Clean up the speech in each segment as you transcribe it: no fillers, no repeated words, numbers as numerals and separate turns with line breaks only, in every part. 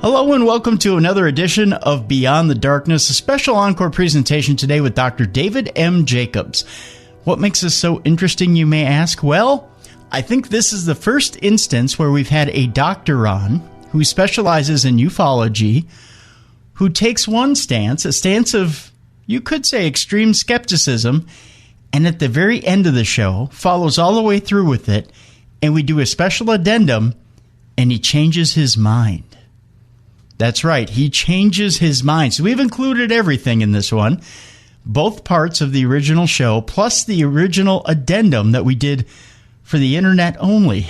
Hello and welcome to another edition of Beyond the Darkness, a special encore presentation today with Dr. David M. Jacobs. What makes this so interesting, you may ask? Well, I think this is the first instance where we've had a doctor on who specializes in ufology, who takes one stance, a stance of, you could say, extreme skepticism, and at the very end of the show, follows all the way through with it, and we do a special addendum, and he changes his mind. That's right, he changes his mind. So we've included everything in this one, both parts of the original show, plus the original addendum that we did for the internet only.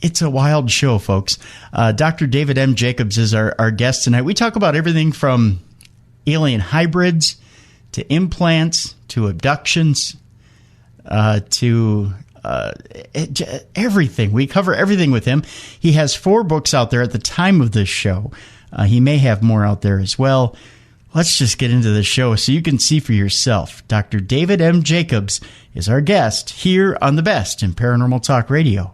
It's a wild show, folks. Dr. David M. Jacobs is our guest tonight. We talk about everything from alien hybrids to implants to abductions to everything. We cover everything with him. He has 4 books out there at the time of this show. He may have more out there as well. Let's just get into the show so you can see for yourself. Dr. David M. Jacobs is our guest here on the best in Paranormal Talk Radio,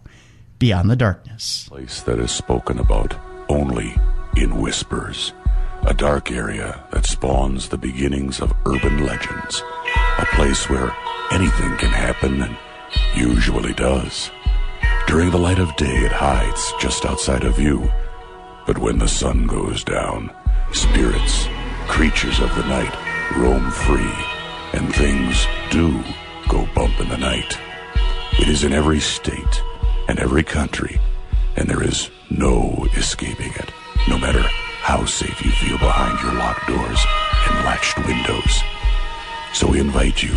Beyond the Darkness.
A place that is spoken about only in whispers. A dark area that spawns the beginnings of urban legends. A place where anything can happen and usually does. During the light of day, it hides just outside of view. But when the sun goes down, spirits, creatures of the night, roam free, and things do go bump in the night. It is in every state and every country, and there is no escaping it, no matter how safe you feel behind your locked doors and latched windows. So we invite you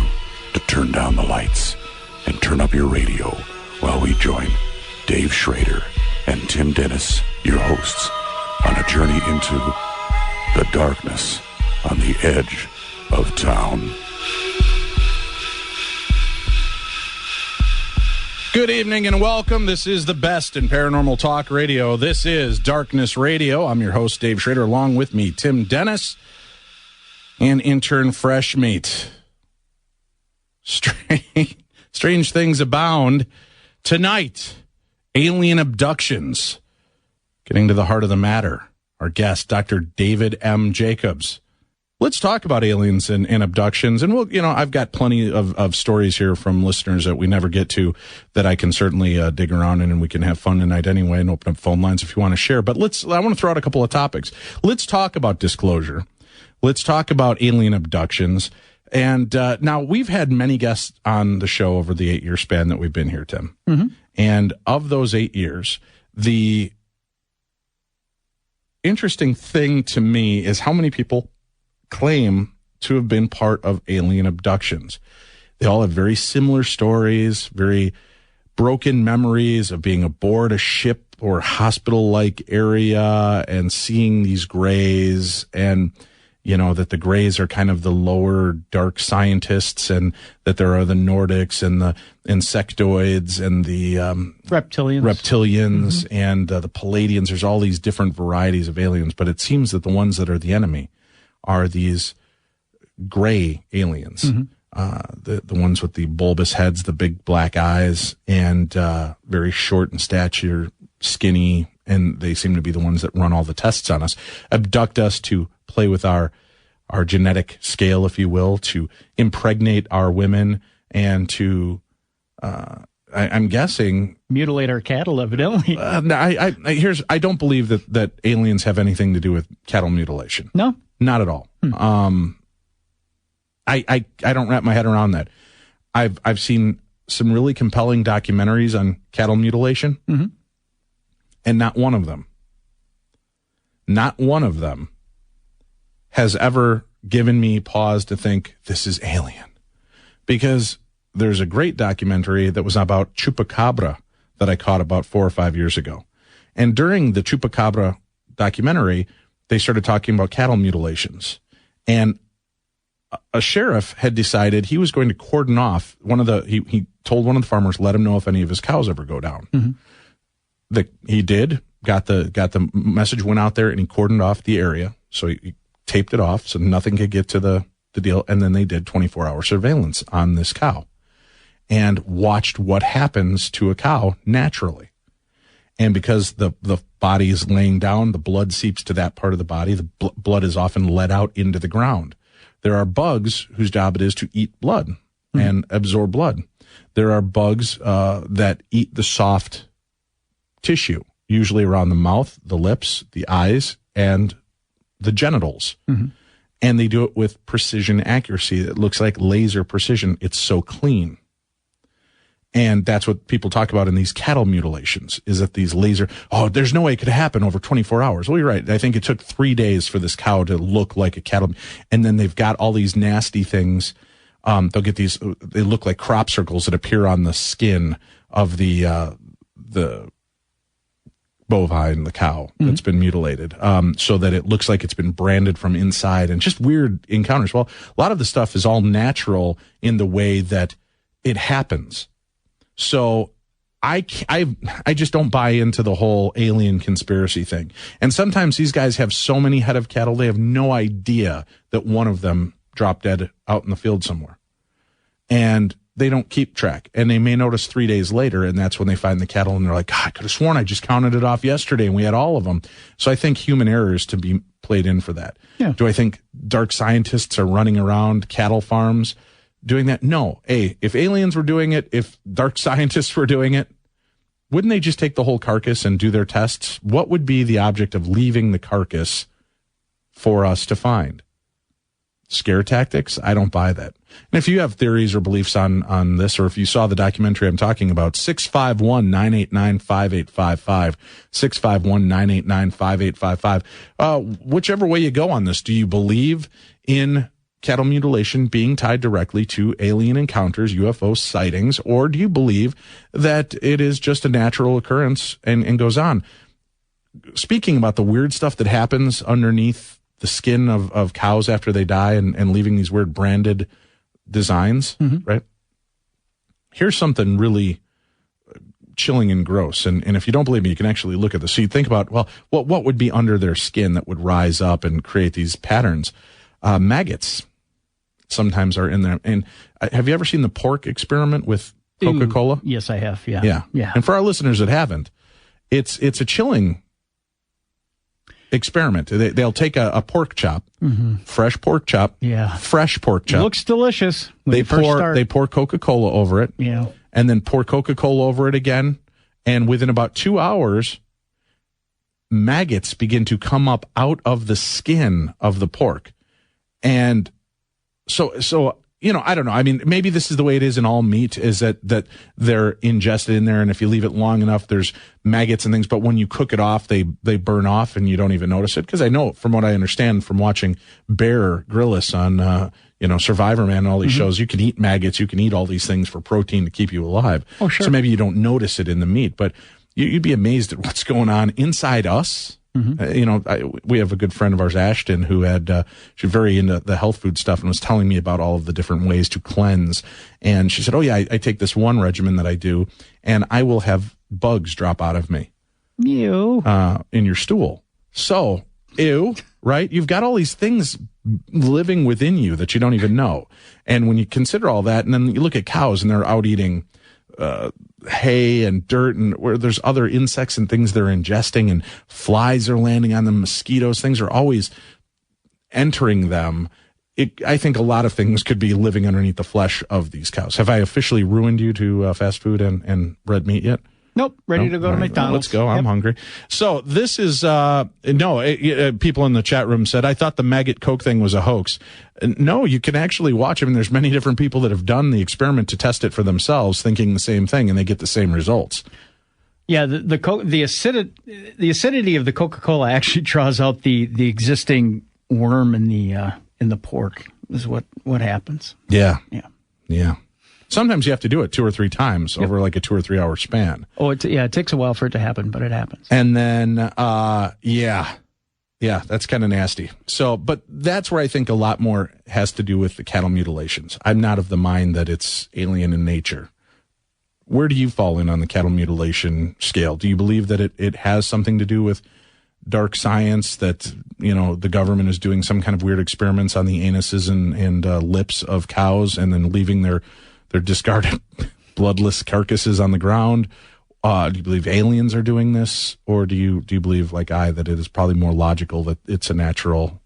to turn down the lights and turn up your radio while we join Dave Schrader and Tim Dennis, your hosts, on a journey into the darkness on the edge of town.
Good evening and welcome. This is the best in Paranormal Talk Radio. This is Darkness Radio. I'm your host, Dave Schrader, along with me, Tim Dennis, and intern Fresh Meat. Strange things abound. Tonight, alien abductions. Getting to the heart of the matter. Our guest, Dr. David M. Jacobs. Let's talk about aliens and abductions. And I've got plenty of stories here from listeners that we never get to that I can certainly dig around in, and we can have fun tonight anyway and open up phone lines if you want to share. But I want to throw out a couple of topics. Let's talk about disclosure. Let's talk about alien abductions. And now we've had many guests on the show over the 8-year span that we've been here, Tim. Mm-hmm. And of those 8 years, the interesting thing to me is how many people claim to have been part of alien abductions. They all have very similar stories, very broken memories of being aboard a ship or hospital-like area and seeing these grays, and that the Greys are kind of the lower dark scientists, and that there are the Nordics and the insectoids and the reptilians and the Palladians. There's all these different varieties of aliens, but it seems that the ones that are the enemy are these gray aliens, the ones with the bulbous heads, the big black eyes, and very short in stature, skinny, and they seem to be the ones that run all the tests on us, abduct us to play with our genetic scale, if you will, to impregnate our women and to, I'm guessing,
mutilate our cattle, evidently.
I don't believe that aliens have anything to do with cattle mutilation.
No,
not at all. I don't wrap my head around that. I've seen some really compelling documentaries on cattle mutilation, and not one of them has ever given me pause to think this is alien. Because there's a great documentary that was about chupacabra that I caught about 4 or 5 years ago. And during the chupacabra documentary, they started talking about cattle mutilations. And a sheriff had decided he was going to cordon off he told one of the farmers, let him know if any of his cows ever go down. Mm-hmm. He did, got the message, went out there, and he cordoned off the area. So he taped it off so nothing could get to the deal. And then they did 24-hour surveillance on this cow and watched what happens to a cow naturally. And because the body is laying down, the blood seeps to that part of the body. The blood is often let out into the ground. There are bugs whose job it is to eat blood and absorb blood. There are bugs that eat the soft tissue, usually around the mouth, the lips, the eyes, and the genitals. Mm-hmm. And they do it with precision accuracy. It looks like laser precision. It's so clean. And that's what people talk about in these cattle mutilations, is that these there's no way it could happen over 24 hours. Well, you're right. I think it took 3 days for this cow to look like a cattle. And then they've got all these nasty things. They'll get they look like crop circles that appear on the skin of the bovine, the cow that's been mutilated, so that it looks like it's been branded from inside, and just weird encounters. Well, a lot of the stuff is all natural in the way that it happens. So I just don't buy into the whole alien conspiracy thing. And sometimes these guys have so many head of cattle, they have no idea that one of them dropped dead out in the field somewhere. And they don't keep track. And they may notice 3 days later, and that's when they find the cattle, and they're like, God, I could have sworn I just counted it off yesterday and we had all of them. So I think human error is to be played in for that. Yeah. Do I think dark scientists are running around cattle farms doing that? No. If aliens were doing it, if dark scientists were doing it, wouldn't they just take the whole carcass and do their tests? What would be the object of leaving the carcass for us to find? Scare tactics? I don't buy that. And if you have theories or beliefs on this, or if you saw the documentary I'm talking about, 651-989-5855, 651-989-5855. Whichever way you go on this, do you believe in cattle mutilation being tied directly to alien encounters, UFO sightings, or do you believe that it is just a natural occurrence and goes on? Speaking about the weird stuff that happens underneath the skin of cows after they die and leaving these weird branded designs, right? Here's something really chilling and gross. And if you don't believe me, you can actually look at this. So you think about, well, what would be under their skin that would rise up and create these patterns? Maggots sometimes are in there. And have you ever seen the pork experiment with Coca-Cola?
Yes, I have. Yeah.
And for our listeners that haven't, it's a chilling experiment. They'll take a pork chop, fresh pork chop, fresh pork chop.
It looks delicious.
They pour Coca-Cola over it, and then pour Coca-Cola over it again. And within about 2 hours, maggots begin to come up out of the skin of the pork. And so I don't know. I mean, maybe this is the way it is in all meat, is that they're ingested in there, and if you leave it long enough, there's maggots and things. But when you cook it off, they burn off, and you don't even notice it. Because I know, from what I understand from watching Bear Grylls on Survivor Man and all these shows, you can eat maggots, you can eat all these things for protein to keep you alive. Oh, sure. So maybe you don't notice it in the meat, but you'd be amazed at what's going on inside us. We have a good friend of ours, Ashton, who she's very into the health food stuff and was telling me about all of the different ways to cleanse. And she said, I take this one regimen that I do, and I will have bugs drop out of me. Ew. In your stool. So, ew, right? You've got all these things living within you that you don't even know. And when you consider all that, and then you look at cows and they're out eating hay and dirt, and where there's other insects and things they're ingesting, and flies are landing on them, mosquitoes, things are always entering them. I think a lot of things could be living underneath the flesh of these cows. Have I officially ruined you to fast food and red meat yet?
Nope. Ready to go to McDonald's.
Let's go. I'm hungry. So this is, people in the chat room said, I thought the maggot Coke thing was a hoax. No, you can actually watch. I mean, there's many different people that have done the experiment to test it for themselves, thinking the same thing, and they get the same results.
Yeah, the acidity of the Coca-Cola actually draws out the existing worm in the pork, is what happens.
Yeah. Sometimes you have to do it 2 or 3 times over like a 2 or 3 hour span.
Oh, it takes a while for it to happen, but it happens.
And then, yeah, that's kind of nasty. So, but that's where I think a lot more has to do with the cattle mutilations. I'm not of the mind that it's alien in nature. Where do you fall in on the cattle mutilation scale? Do you believe that it has something to do with dark science, that, the government is doing some kind of weird experiments on the anuses and lips of cows and then leaving their discarded bloodless carcasses on the ground? Do you believe aliens are doing this? Or do you believe, like I, that it is probably more logical that it's a natural...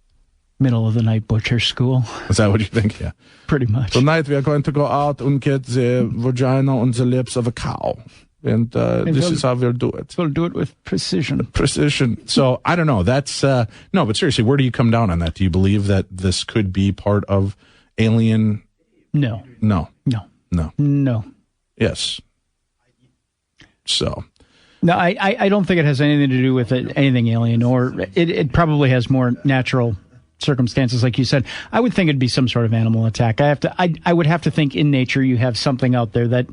Middle of the night butcher school.
Is that what you think? Yeah.
Pretty much.
Tonight we are going to go out and get the vagina on the lips of a cow. And this is how we'll do it.
We'll do it with precision.
Precision. So, I don't know. That's, no, but seriously, where do you come down on that? Do you believe that this could be part of alien?
No.
No.
No.
No.
No.
Yes. So.
No, I don't think it has anything to do with anything alien, or it probably has more natural circumstances, like you said. I would think it'd be some sort of animal attack. I would have to think in nature you have something out there that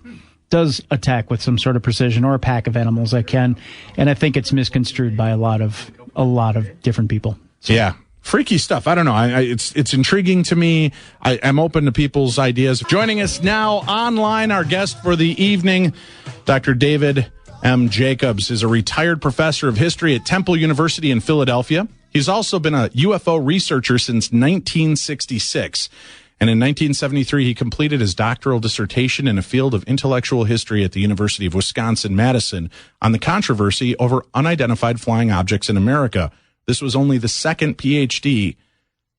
does attack with some sort of precision, or a pack of animals that can, and I think it's misconstrued by a lot of different people. So.
Yeah. Freaky stuff. I don't know. It's intriguing to me. I'm open to people's ideas. Joining us now online, our guest for the evening, Dr. David M. Jacobs, is a retired professor of history at Temple University in Philadelphia. He's also been a UFO researcher since 1966. And in 1973, he completed his doctoral dissertation in a field of intellectual history at the University of Wisconsin-Madison on the controversy over unidentified flying objects in America. This was only the second PhD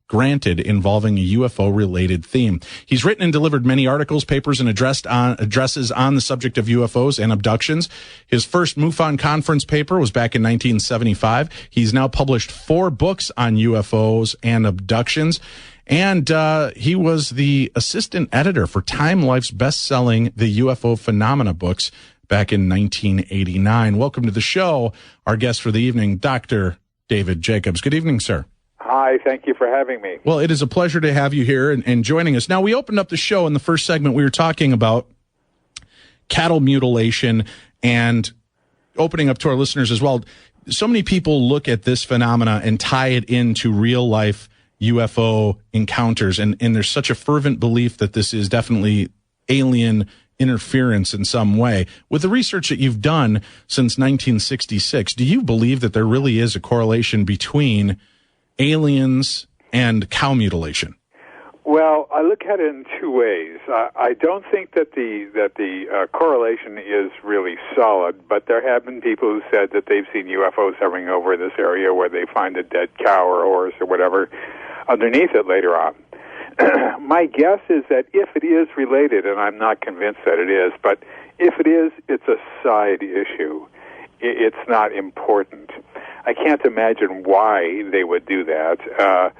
granted involving a UFO-related theme. He's written and delivered many articles, papers, and addresses on the subject of UFOs and abductions. His first MUFON conference paper was back in 1975. He's now published 4 books on UFOs and abductions. And he was the assistant editor for Time Life's best-selling The UFO Phenomena books back in 1989. Welcome to the show, our guest for the evening, Dr. David Jacobs. Good evening, sir.
Hi, thank you for having me.
Well, it is a pleasure to have you here and joining us. Now, we opened up the show in the first segment. We were talking about cattle mutilation and opening up to our listeners as well. So many people look at this phenomena and tie it into real-life UFO encounters, and there's such a fervent belief that this is definitely alien interference in some way. With the research that you've done since 1966, do you believe that there really is a correlation between aliens and cow mutilation?
Well, I look at it in 2 ways. I don't think that the correlation is really solid, but there have been people who said that they've seen UFOs hovering over this area where they find a dead cow or horse or whatever underneath it later on. My guess is that if it is related, and I'm not convinced that it is, but if it is, it's a side issue. It's not important. I can't imagine why they would do that.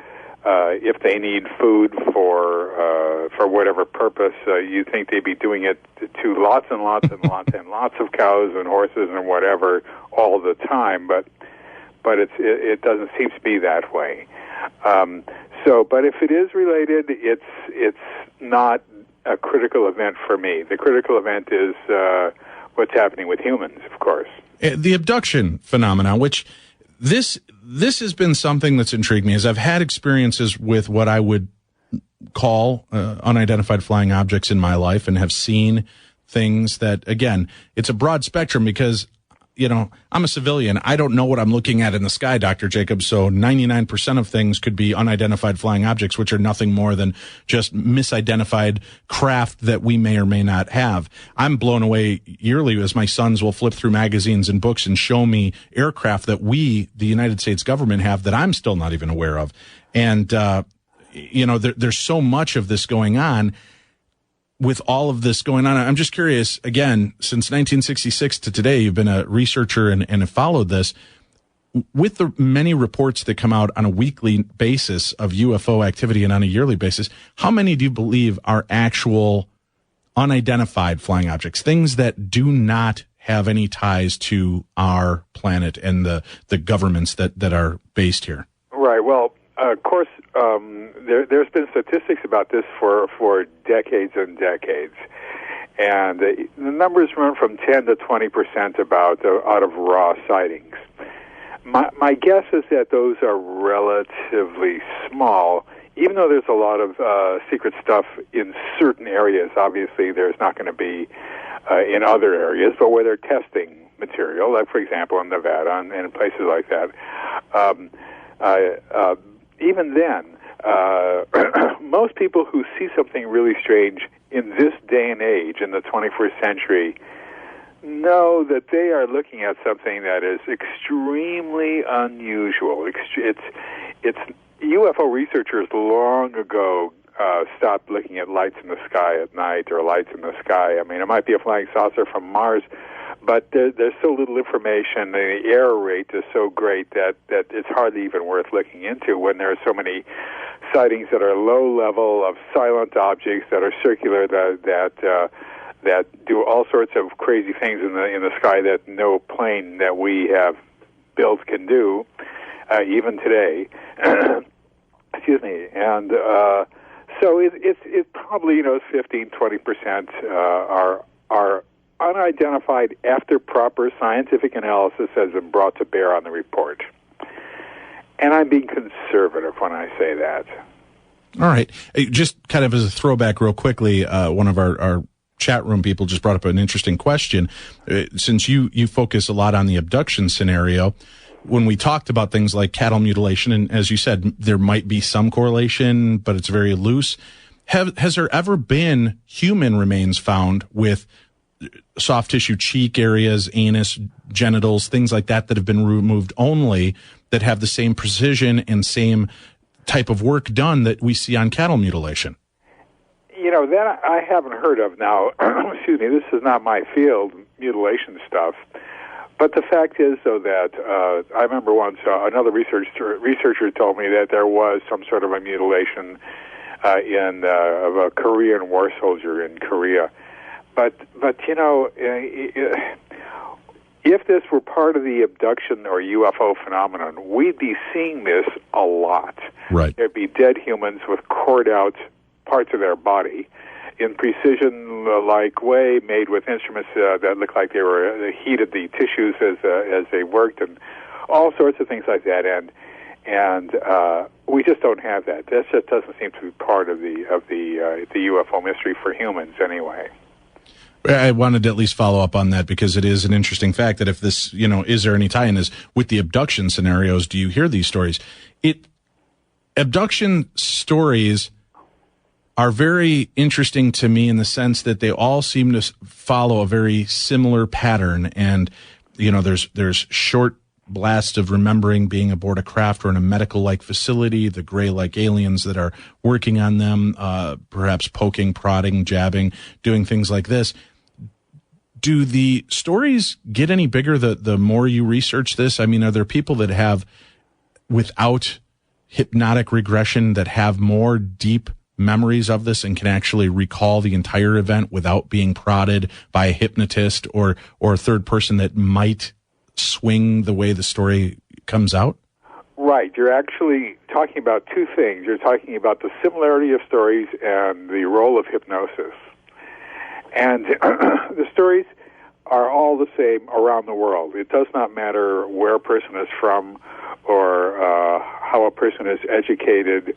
If they need food for whatever purpose, you think they'd be doing it to lots and lots and lots and lots of cows and horses and whatever all the time. But it doesn't seem to be that way. But if it is related, it's not a critical event for me. The critical event is what's happening with humans, of course.
The abduction phenomena, which this has been something that's intrigued me, as I've had experiences with what I would call unidentified flying objects in my life, and have seen things that, again, it's a broad spectrum because, I'm a civilian. I don't know what I'm looking at in the sky, Dr. Jacobs, so 99% of things could be unidentified flying objects, which are nothing more than just misidentified craft that we may or may not have. I'm blown away yearly as my sons will flip through magazines and books and show me aircraft that we, the United States government, have that I'm still not even aware of. And, there's so much of this going on. With all of this going on, I'm just curious, again, since 1966 to today, you've been a researcher and have followed this. With the many reports that come out on a weekly basis of UFO activity and on a yearly basis, how many do you believe are actual unidentified flying objects, things that do not have any ties to our planet and the governments that are based here?
Right. Well, of course, there's been statistics about this for decades and decades. And the numbers run from 10 to 20% about out of raw sightings. My guess is that those are relatively small, even though there's a lot of secret stuff in certain areas. Obviously, there's not going to be in other areas, but where they're testing material, like, for example, in Nevada and places like that. Even then, most people who see something really strange in this day and age, in the 21st century, know that they are looking at something that is extremely unusual. It's UFO researchers long ago stopped looking at lights in the sky at night or lights in the sky. I mean, it might be a flying saucer from Mars, but there's so little information. The error rate is so great that it's hardly even worth looking into when there are so many sightings that are low level of silent objects that are circular that do all sorts of crazy things in the sky that no plane that we have built can do, even today. Excuse me. And so it's probably 15-20% are unidentified after proper scientific analysis has been brought to bear on the report. And I'm being conservative when I say that.
All right. Just kind of as a throwback real quickly, one of our chat room people just brought up an interesting question. Since you focus a lot on the abduction scenario, when we talked about things like cattle mutilation, and as you said, there might be some correlation, but it's very loose. Has there ever been human remains found with soft tissue cheek areas, anus, genitals, things like that have been removed only, that have the same precision and same type of work done that we see on cattle mutilation?
That I haven't heard of now. Excuse me, this is not my field, mutilation stuff. But the fact is, though, that I remember once another researcher told me that there was some sort of a mutilation of a Korean war soldier in Korea. But if this were part of the abduction or UFO phenomenon, we'd be seeing this a lot.
Right.
There'd be dead humans with cored out parts of their body in precision-like way, made with instruments that looked like they were heated the tissues as they worked, and all sorts of things like that. And we just don't have that. That just doesn't seem to be part of the UFO mystery for humans, anyway.
I wanted to at least follow up on that because it is an interesting fact that if this, is there any tie-in is with the abduction scenarios? Do you hear these stories? Abduction stories are very interesting to me in the sense that they all seem to follow a very similar pattern. And, there's short blasts of remembering being aboard a craft or in a medical-like facility, the gray-like aliens that are working on them, perhaps poking, prodding, jabbing, doing things like this. Do the stories get any bigger the more you research this? I mean, are there people that have, without hypnotic regression, that have more deep memories of this and can actually recall the entire event without being prodded by a hypnotist or a third person that might swing the way the story comes out?
Right. You're actually talking about two things. You're talking about the similarity of stories and the role of hypnosis. And the stories are all the same around the world. It does not matter where a person is from or how a person is educated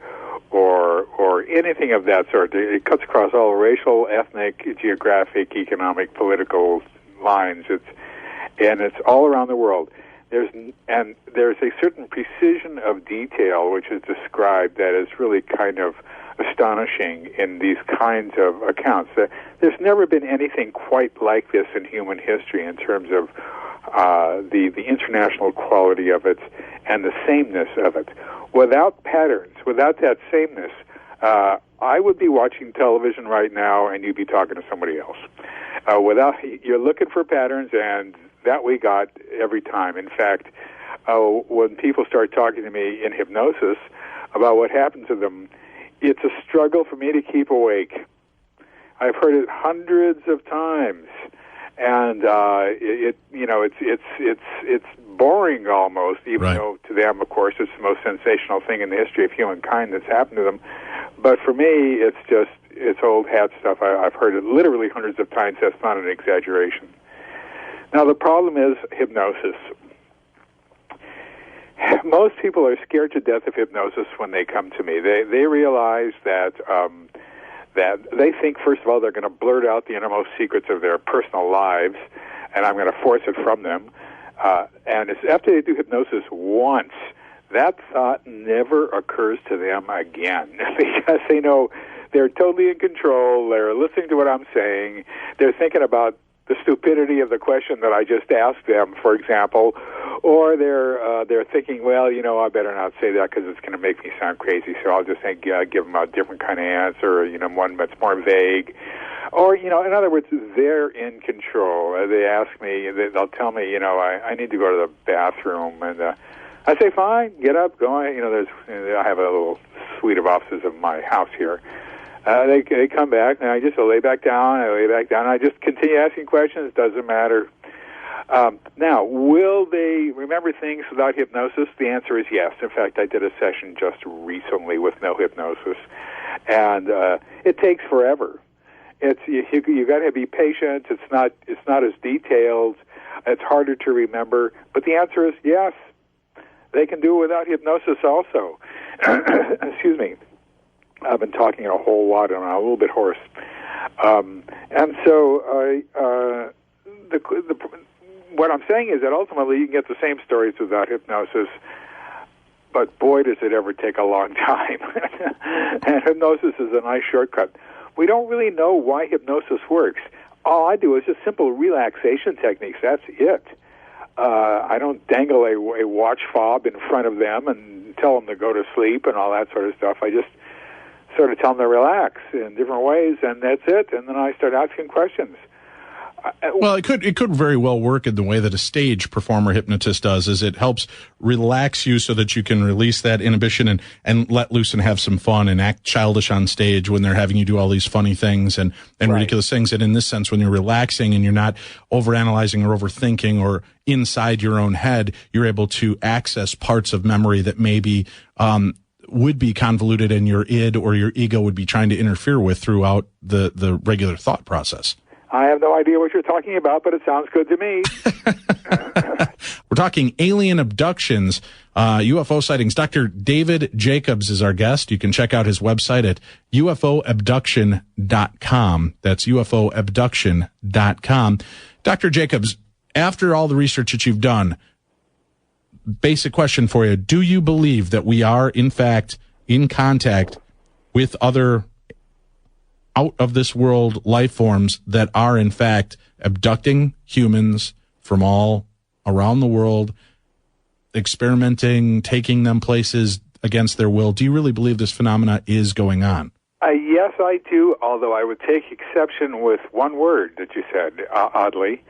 or anything of that sort. It cuts across all racial, ethnic, geographic, economic, political lines. It's all around the world. There's a certain precision of detail which is described that is really kind of astonishing in these kinds of accounts. There's never been anything quite like this in human history in terms of the international quality of it and the sameness of it. Without patterns, without that sameness, I would be watching television right now and you'd be talking to somebody else. You're looking for patterns, and that we got every time. In fact, when people start talking to me in hypnosis about what happened to them, it's a struggle for me to keep awake. I've heard it hundreds of times, and it's boring almost, even
right.
though to them, of course, it's the most sensational thing in the history of humankind that's happened to them. But for me, it's just it's old hat stuff. I've heard it literally hundreds of times. That's not an exaggeration. Now, the problem is hypnosis. Most people are scared to death of hypnosis when they come to me. They realize that that they think, first of all, they're going to blurt out the innermost secrets of their personal lives, and I'm going to force it from them. And it's after they do hypnosis once, that thought never occurs to them again because they know they're totally in control. They're listening to what I'm saying. They're thinking about the stupidity of the question that I just asked them, for example, or they're thinking, well, you know, I better not say that because it's going to make me sound crazy, so I'll just give them a different kind of answer, you know, one that's more vague. Or, you know, in other words, they're in control. They ask me, they'll tell me, you know, I need to go to the bathroom, and I say, fine, get up, go on. You know, I have a little suite of offices of my house here. They come back, and I just lay back down, I just continue asking questions, doesn't matter. Now, will they remember things without hypnosis? The answer is yes. In fact, I did a session just recently with no hypnosis, and it takes forever. You got to be patient. It's not as detailed. It's harder to remember. But the answer is yes. They can do it without hypnosis also. Excuse me. I've been talking a whole lot, and I'm a little bit hoarse. And so what I'm saying is that ultimately you can get the same stories without hypnosis, but boy, does it ever take a long time. And hypnosis is a nice shortcut. We don't really know why hypnosis works. All I do is just simple relaxation techniques. That's it. I don't dangle a watch fob in front of them and tell them to go to sleep and all that sort of stuff. I just sort of tell them to relax in different ways, and that's it. And then I start asking questions.
Well, it could very well work in the way that a stage performer hypnotist does, is it helps relax you so that you can release that inhibition and let loose and have some fun and act childish on stage when they're having you do all these funny things and right. ridiculous things. And in this sense, when you're relaxing and you're not overanalyzing or overthinking or inside your own head, you're able to access parts of memory that maybe would be convoluted and your id or your ego would be trying to interfere with throughout the regular thought process.
I have no idea what you're talking about, but it sounds good to me.
We're talking alien abductions, UFO sightings. Dr. David Jacobs is our guest. You can check out his website at UFOabduction.com. That's UFOabduction.com. Dr. Jacobs, after all the research that you've done, basic question for you. Do you believe that we are, in fact, in contact with other out-of-this-world life forms that are, in fact, abducting humans from all around the world, experimenting, taking them places against their will? Do you really believe this phenomena is going on?
Yes, I do, although I would take exception with one word that you said, oddly,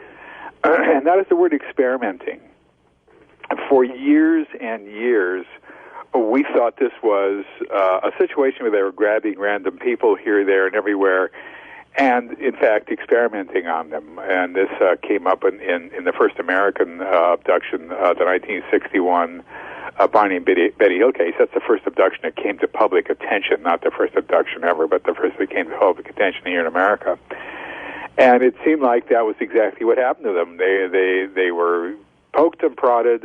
and that is the word experimenting. For years and years, we thought this was a situation where they were grabbing random people here, there, and everywhere, and, in fact, experimenting on them. And this came up in the first American abduction, the 1961 Bonnie and Betty Hill case. That's the first abduction that came to public attention, not the first abduction ever, but the first that came to public attention here in America. And it seemed like that was exactly what happened to them. They were poked and prodded,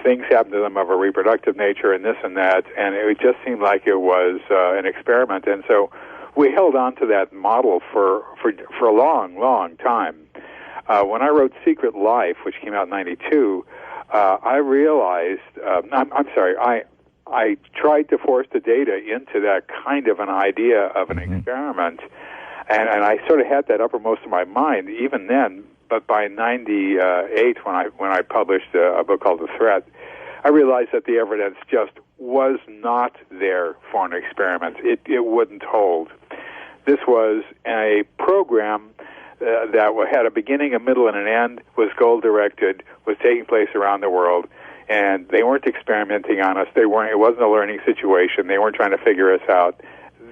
things happened to them of a reproductive nature and this and that, and it just seemed like it was an experiment. And so we held on to that model for a long, long time. When I wrote Secret Life, which came out in 92, I realized, I tried to force the data into that kind of an idea of an experiment, and I sort of had that uppermost in my mind even then. But by 98, when I published a book called The Threat, I realized that the evidence just was not there for an experiment. It wouldn't hold. This was a program that had a beginning, a middle, and an end, was goal-directed, was taking place around the world, and they weren't experimenting on us. It wasn't a learning situation. They weren't trying to figure us out.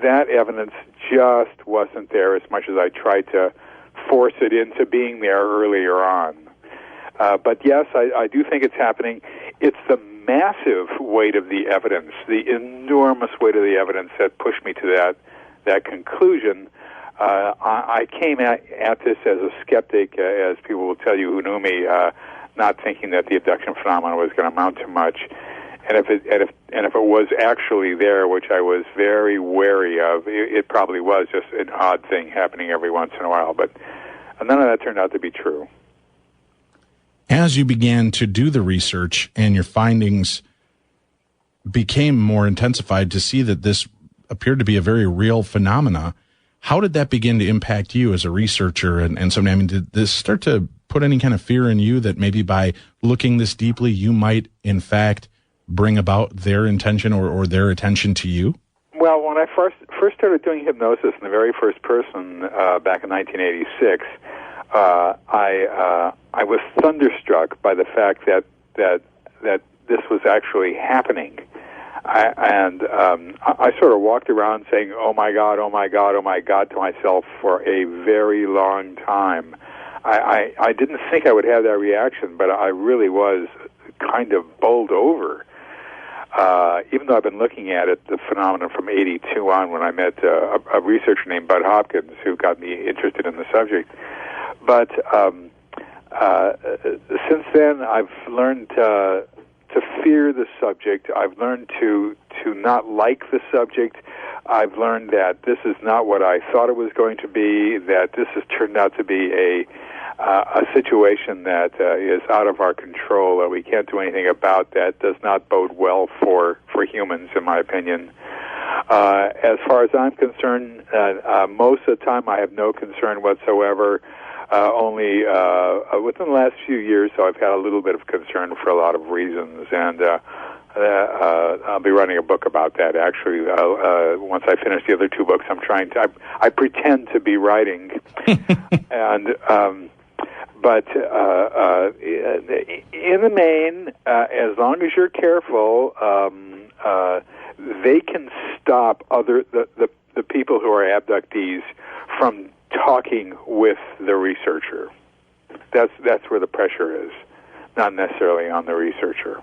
That evidence just wasn't there as much as I tried to force it into being there earlier on. But yes, I do think it's happening. It's the massive weight of the evidence, the enormous weight of the evidence that pushed me to that conclusion. I came at this as a skeptic, as people will tell you who knew me, not thinking that the abduction phenomenon was going to amount to much. And if it was actually there, which I was very wary of, it probably was just an odd thing happening every once in a while. But none of that turned out to be true.
As you began to do the research and your findings became more intensified to see that this appeared to be a very real phenomena, how did that begin to impact you as a researcher and somebody? I mean, did this start to put any kind of fear in you that maybe by looking this deeply, you might, in fact, bring about their intention or their attention to you?
Well, when I first started doing hypnosis in the very first person back in 1986, I was thunderstruck by the fact that this was actually happening. I sort of walked around saying, "Oh my God, oh my God, oh my God," to myself for a very long time. I didn't think I would have that reaction, but I really was kind of bowled over. Even though I've been looking at it, the phenomenon from '82 on, when I met a researcher named Bud Hopkins, who got me interested in the subject. But since then, I've learned to fear the subject. I've learned to not like the subject. I've learned that this is not what I thought it was going to be, that this has turned out to be a situation that is out of our control, that we can't do anything about, that does not bode well for humans, in my opinion. As far as I'm concerned, most of the time I have no concern whatsoever. Only within the last few years, so I've had a little bit of concern for a lot of reasons, and I'll be writing a book about that. Actually, once I finish the other two books, I pretend to be writing, and but in the main, as long as you're careful, they can stop the people who are abductees from talking with the researcher. That's where the pressure is, not necessarily on the researcher.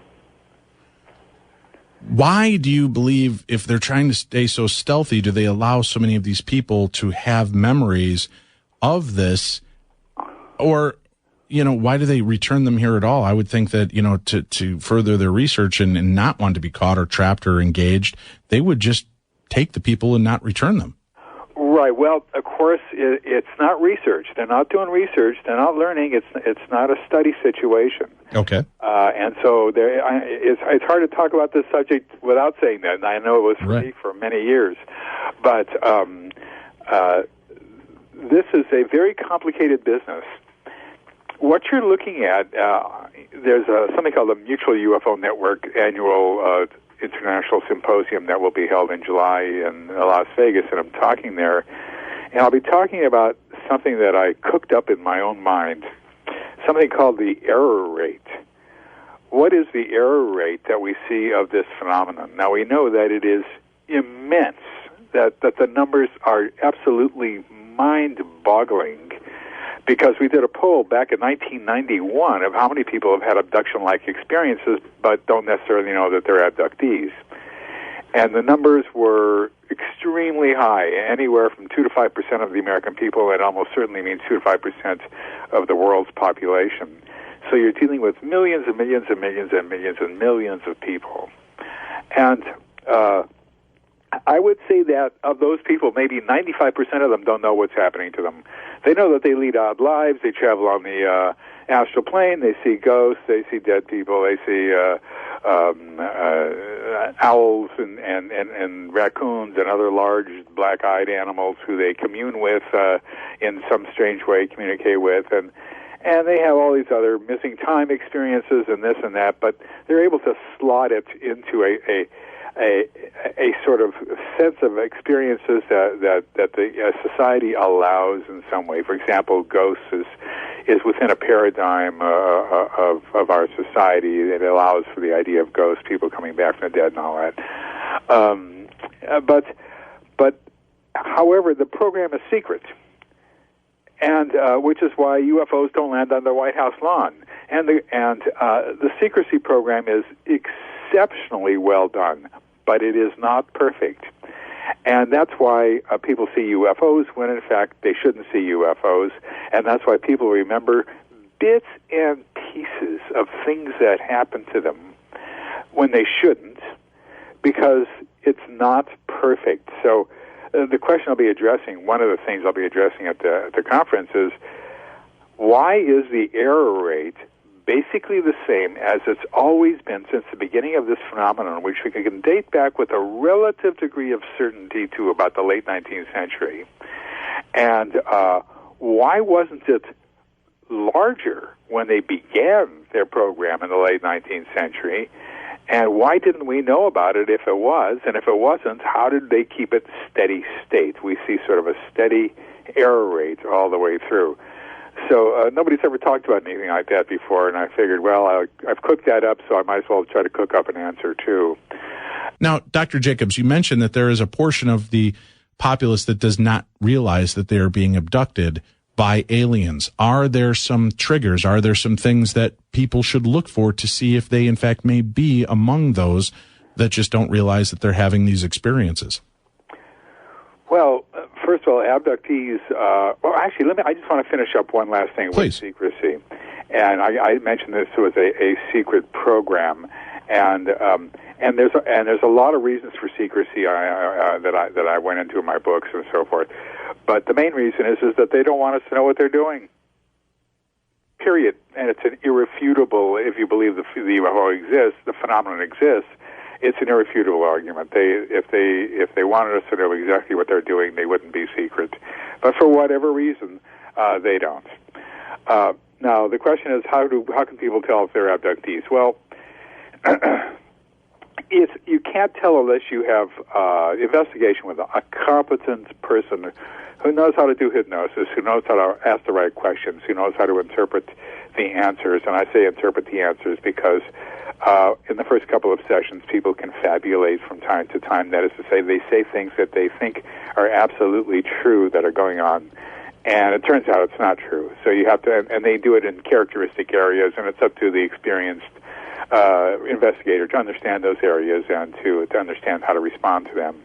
Why do you believe, if they're trying to stay so stealthy, do they allow so many of these people to have memories of this? Or, why do they return them here at all? I would think that, to further their research and not want to be caught or trapped or engaged, they would just take the people and not return them.
Right. Well, of course, it's not research. They're not doing research. They're not learning. It's not a study situation.
Okay.
And so it's hard to talk about this subject without saying that. And I know it was for me for many years. But this is a very complicated business. What you're looking at, there's something called the Mutual UFO Network annual international symposium that will be held in July in Las Vegas, and I'm talking there, and I'll be talking about something that I cooked up in my own mind, something called the error rate. What is the error rate that we see of this phenomenon? Now, we know that it is immense, that the numbers are absolutely mind-boggling, because we did a poll back in 1991 of how many people have had abduction-like experiences but don't necessarily know that they're abductees. And the numbers were extremely high, anywhere from 2 to 5% of the American people, and almost certainly means 2 to 5% of the world's population. So you're dealing with millions and millions and millions and millions and millions of people. And I would say that of those people, maybe 95% of them don't know what's happening to them. They know that they lead odd lives, they travel on the astral plane, they see ghosts, they see dead people, they see owls and raccoons and other large black-eyed animals who they commune with in some strange way, communicate with, and they have all these other missing time experiences and this and that, but they're able to slot it into a sort of sense of experiences that the society allows in some way. For example, ghosts is within a paradigm of our society that allows for the idea of ghosts, people coming back from the dead and all that. But however, the program is secret. and which is why UFOs don't land on the White House lawn. And the secrecy program is exceptionally well done, but it is not perfect. And that's why people see UFOs when, in fact, they shouldn't see UFOs. And that's why people remember bits and pieces of things that happened to them when they shouldn't, because it's not perfect. So the question I'll be addressing, one of the things I'll be addressing at the conference is, why is the error rate basically the same as it's always been since the beginning of this phenomenon, which we can date back with a relative degree of certainty to about the late 19th century? And why wasn't it larger when they began their program in the late 19th century? And why didn't we know about it if it was? And if it wasn't, how did they keep it steady state? We see sort of a steady error rate all the way through. So nobody's ever talked about anything like that before, and I figured, well, I've cooked that up, so I might as well try to cook up an answer, too.
Now, Dr. Jacobs, you mentioned that there is a portion of the populace that does not realize that they are being abducted by aliens. Are there some triggers? Are there some things that people should look for to see if they, in fact, may be among those that just don't realize that they're having these experiences?
Well, first of all, abductees, I just want to finish up one last thing with secrecy. And I mentioned this was a secret program, and there's a lot of reasons for secrecy that I went into in my books and so forth. But the main reason is that they don't want us to know what they're doing. Period. And it's an irrefutable, if you believe the UFO exists, the phenomenon exists, it's an irrefutable argument. If they wanted us to know exactly what they're doing, they wouldn't be secret. But for whatever reason, they don't. Now, the question is, how can people tell if they're abductees? Well, you can't tell unless you have investigation with a competent person who knows how to do hypnosis, who knows how to ask the right questions, who knows how to interpret the answers. And I say interpret the answers because in the first couple of sessions, people can fabulate from time to time. That is to say, they say things that they think are absolutely true that are going on. And it turns out it's not true. So you have to, and they do it in characteristic areas, and it's up to the experienced investigator to understand those areas and to understand how to respond to them.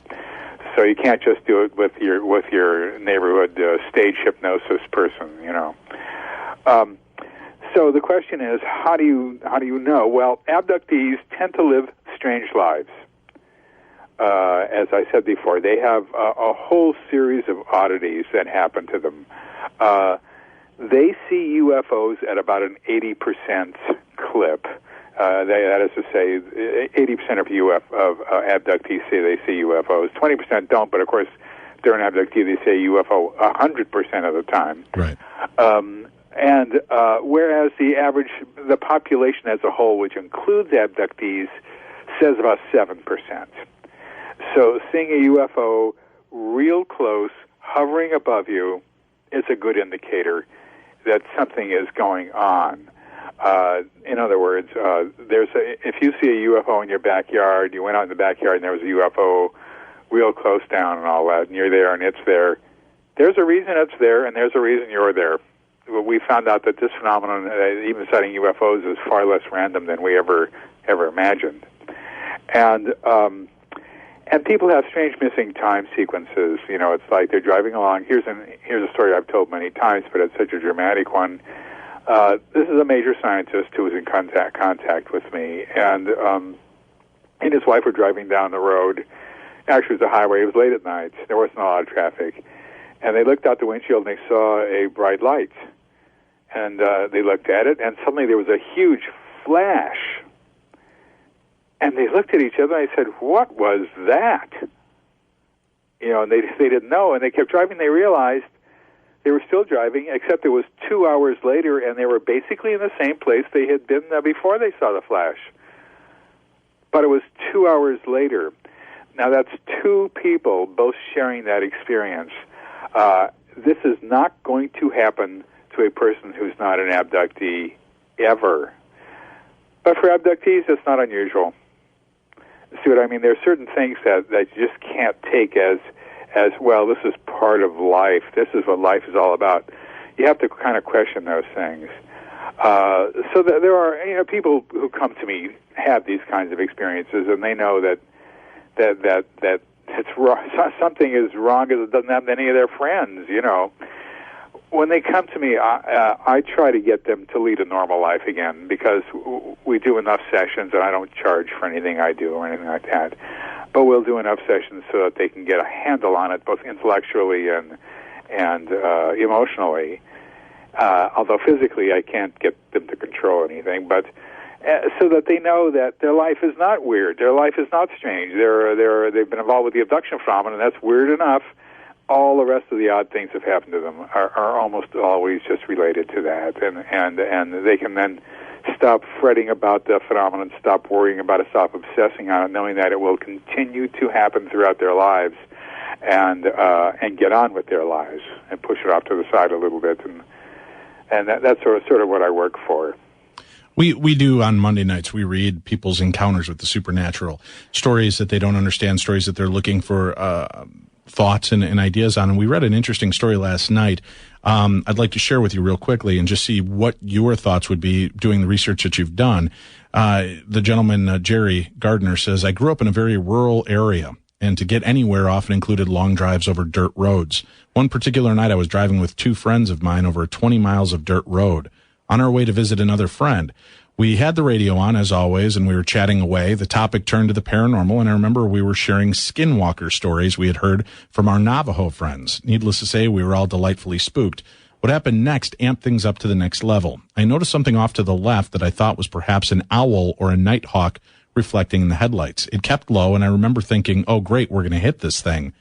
So you can't just do it with your neighborhood stage hypnosis person, you know. So the question is, how do you know? Well, abductees tend to live strange lives. As I said before, they have a whole series of oddities that happen to them. They see UFOs at about an 80% clip. That is to say, 80% of abductees say they see UFOs. 20% don't, but of course, if they're an abductee, they say UFO 100% of the time.
Right.
And whereas the population as a whole, which includes abductees, says about 7%. So seeing a UFO real close, hovering above you, is a good indicator that something is going on. In other words, if you see a UFO in your backyard, you went out in the backyard and there was a UFO real close down and all that, and you're there and it's there, there's a reason it's there and there's a reason you're there. We found out that this phenomenon, even sighting UFOs, is far less random than we ever imagined. And people have strange missing time sequences. You know, it's like they're driving along. Here's a story I've told many times, but it's such a dramatic one. This is a major scientist who was in contact with me, and he and his wife were driving down the road. Actually, it was a highway. It was late at night. There wasn't a lot of traffic. And they looked out the windshield, and they saw a bright light. And they looked at it, and suddenly there was a huge flash. And they looked at each other, and they said, "What was that?" You know, and they didn't know, and they kept driving. They realized they were still driving, except it was 2 hours later, and they were basically in the same place they had been before they saw the flash. But it was 2 hours later. Now, that's two people both sharing that experience. This is not going to happen to a person who's not an abductee ever. But for abductees, it's not unusual. See what I mean? There are certain things that you just can't take as well, this is part of life. This is what life is all about. you have to kind of question those things. So that there are people who come to me have these kinds of experiences, and they know that it's wrong. Something is wrong because it doesn't happen to any of their friends. When they come to me, I try to get them to lead a normal life again, because we do enough sessions, and I don't charge for anything I do or anything like that. But we'll do enough sessions so that they can get a handle on it, both intellectually and emotionally. Although physically I can't get them to control anything, but so that they know that their life is not weird, their life is not strange. They've been involved with the abduction phenomenon, and that's weird enough. All the rest of the odd things that have happened to them are almost always just related to that, and they can then stop fretting about the phenomenon, stop worrying about it, stop obsessing on it, knowing that it will continue to happen throughout their lives, and get on with their lives and push it off to the side a little bit, and that's sort of what I work for.
We do on Monday nights. We read people's encounters with the supernatural, stories that they don't understand, stories that they're looking for thoughts and ideas on. And we read an interesting story last night. I'd like to share with you real quickly and just see what your thoughts would be doing the research that you've done. The gentleman, Jerry Gardner, says, I grew up in a very rural area, and to get anywhere often included long drives over dirt roads. One particular night I was driving with two friends of mine over 20 miles of dirt road. On our way to visit another friend, we had the radio on, as always, and we were chatting away. The topic turned to the paranormal, and I remember we were sharing skinwalker stories we had heard from our Navajo friends. Needless to say, we were all delightfully spooked. What happened next amped things up to the next level. I noticed something off to the left that I thought was perhaps an owl or a nighthawk reflecting in the headlights. It kept low, and I remember thinking, oh, great, we're going to hit this thing.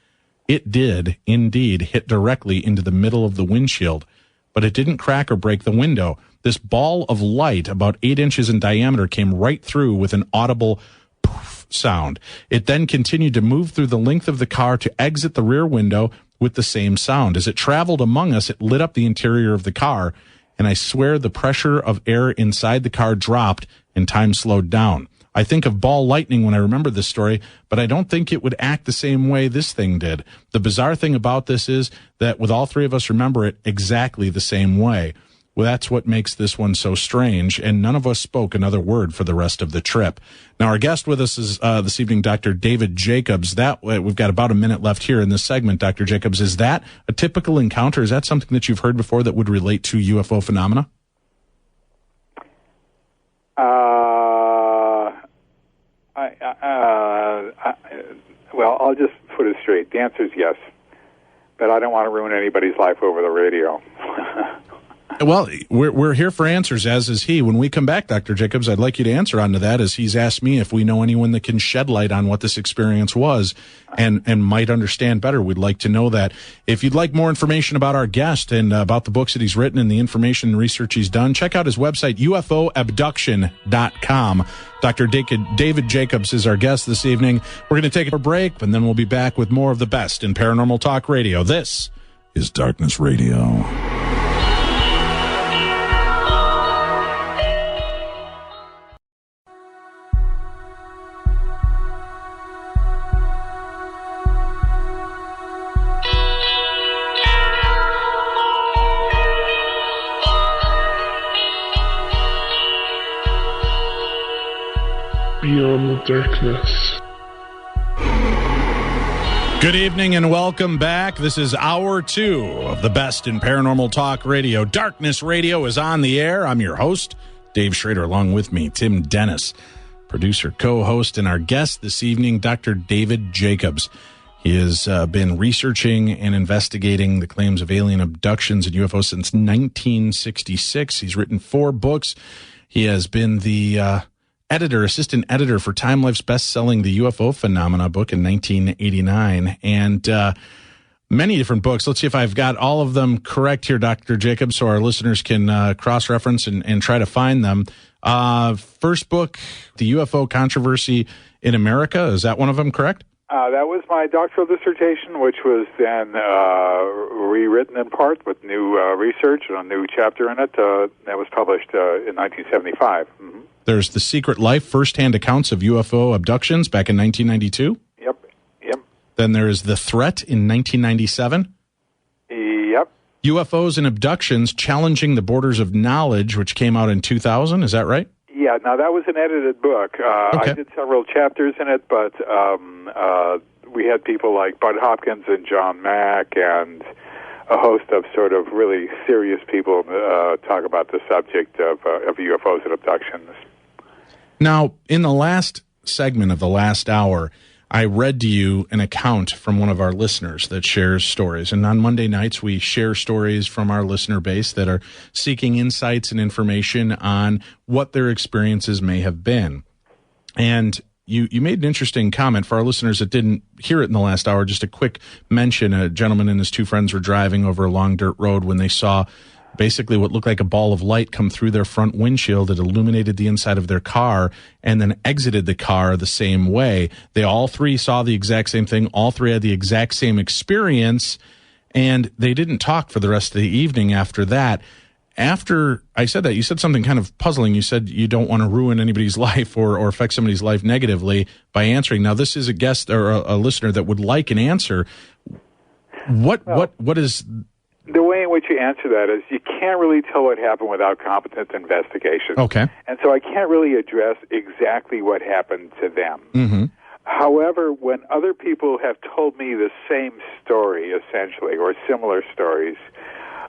It did, indeed, hit directly into the middle of the windshield, but it didn't crack or break the window. This ball of light, about 8 inches in diameter, came right through with an audible poof sound. It then continued to move through the length of the car to exit the rear window with the same sound. As it traveled among us, it lit up the interior of the car, and I swear the pressure of air inside the car dropped and time slowed down. I think of ball lightning when I remember this story, but I don't think it would act the same way this thing did. The bizarre thing about this is that with all three of us remember it exactly the same way. Well, that's what makes this one so strange, and none of us spoke another word for the rest of the trip. Now, our guest with us is this evening, Dr. David Jacobs. We've got about a minute left here in this segment, Dr. Jacobs. Is that a typical encounter? Is that something that you've heard before that would relate to UFO phenomena?
Well, I'll just put it straight. The answer is yes, but I don't want to ruin anybody's life over the radio.
Well, we're here for answers, as is he. When we come back, Dr. Jacobs, I'd like you to answer onto that, as he's asked me if we know anyone that can shed light on what this experience was and might understand better. We'd like to know that. If you'd like more information about our guest and about the books that he's written and the information and research he's done, check out his website, UFOabduction.com. Dr. David Jacobs is our guest this evening. We're going to take a break, and then we'll be back with more of the best in Paranormal Talk Radio. This is Darkness Radio.
Beyond the darkness.
Good evening and welcome back. This is hour 2 of the best in Paranormal Talk Radio. Darkness Radio is on the air. I'm your host, Dave Schrader, along with me, Tim Dennis, producer, co-host, and our guest this evening, Dr. David Jacobs. He has been researching and investigating the claims of alien abductions and UFOs since 1966. He's written 4 books. He has been the assistant editor for Time Life's best-selling The UFO Phenomena book in 1989, and many different books. Let's see if I've got all of them correct here, Dr. Jacobs, so our listeners can cross-reference and try to find them. First book, The UFO Controversy in America. Is that one of them correct?
That was my doctoral dissertation, which was then rewritten in part with new research and a new chapter in it. That was published in 1975. Mm-hmm.
There's The Secret Life, First-Hand Accounts of UFO Abductions back in 1992.
Yep.
Then there's The Threat in 1997.
Yep.
UFOs and Abductions, Challenging the Borders of Knowledge, which came out in 2000. Is that right?
Yeah, now that was an edited book.
Okay.
I did several chapters in it, but we had people like Bud Hopkins and John Mack and a host of sort of really serious people talk about the subject of UFOs and abductions.
Now, in the last segment of the last hour, I read to you an account from one of our listeners that shares stories. And on Monday nights, we share stories from our listener base that are seeking insights and information on what their experiences may have been. And you made an interesting comment for our listeners that didn't hear it in the last hour. Just a quick mention. A gentleman and his two friends were driving over a long dirt road when they saw basically what looked like a ball of light come through their front windshield. It illuminated the inside of their car and then exited the car the same way. They all three saw the exact same thing. All three had the exact same experience, and they didn't talk for the rest of the evening after that. After I said that, you said something kind of puzzling. You said you don't want to ruin anybody's life or affect somebody's life negatively by answering. Now, this is a guest or a listener that would like an answer. What is...
The way in which you answer that is you can't really tell what happened without competent investigation.
Okay.
And so I can't really address exactly what happened to them.
Mm-hmm.
However, when other people have told me the same story, essentially, or similar stories,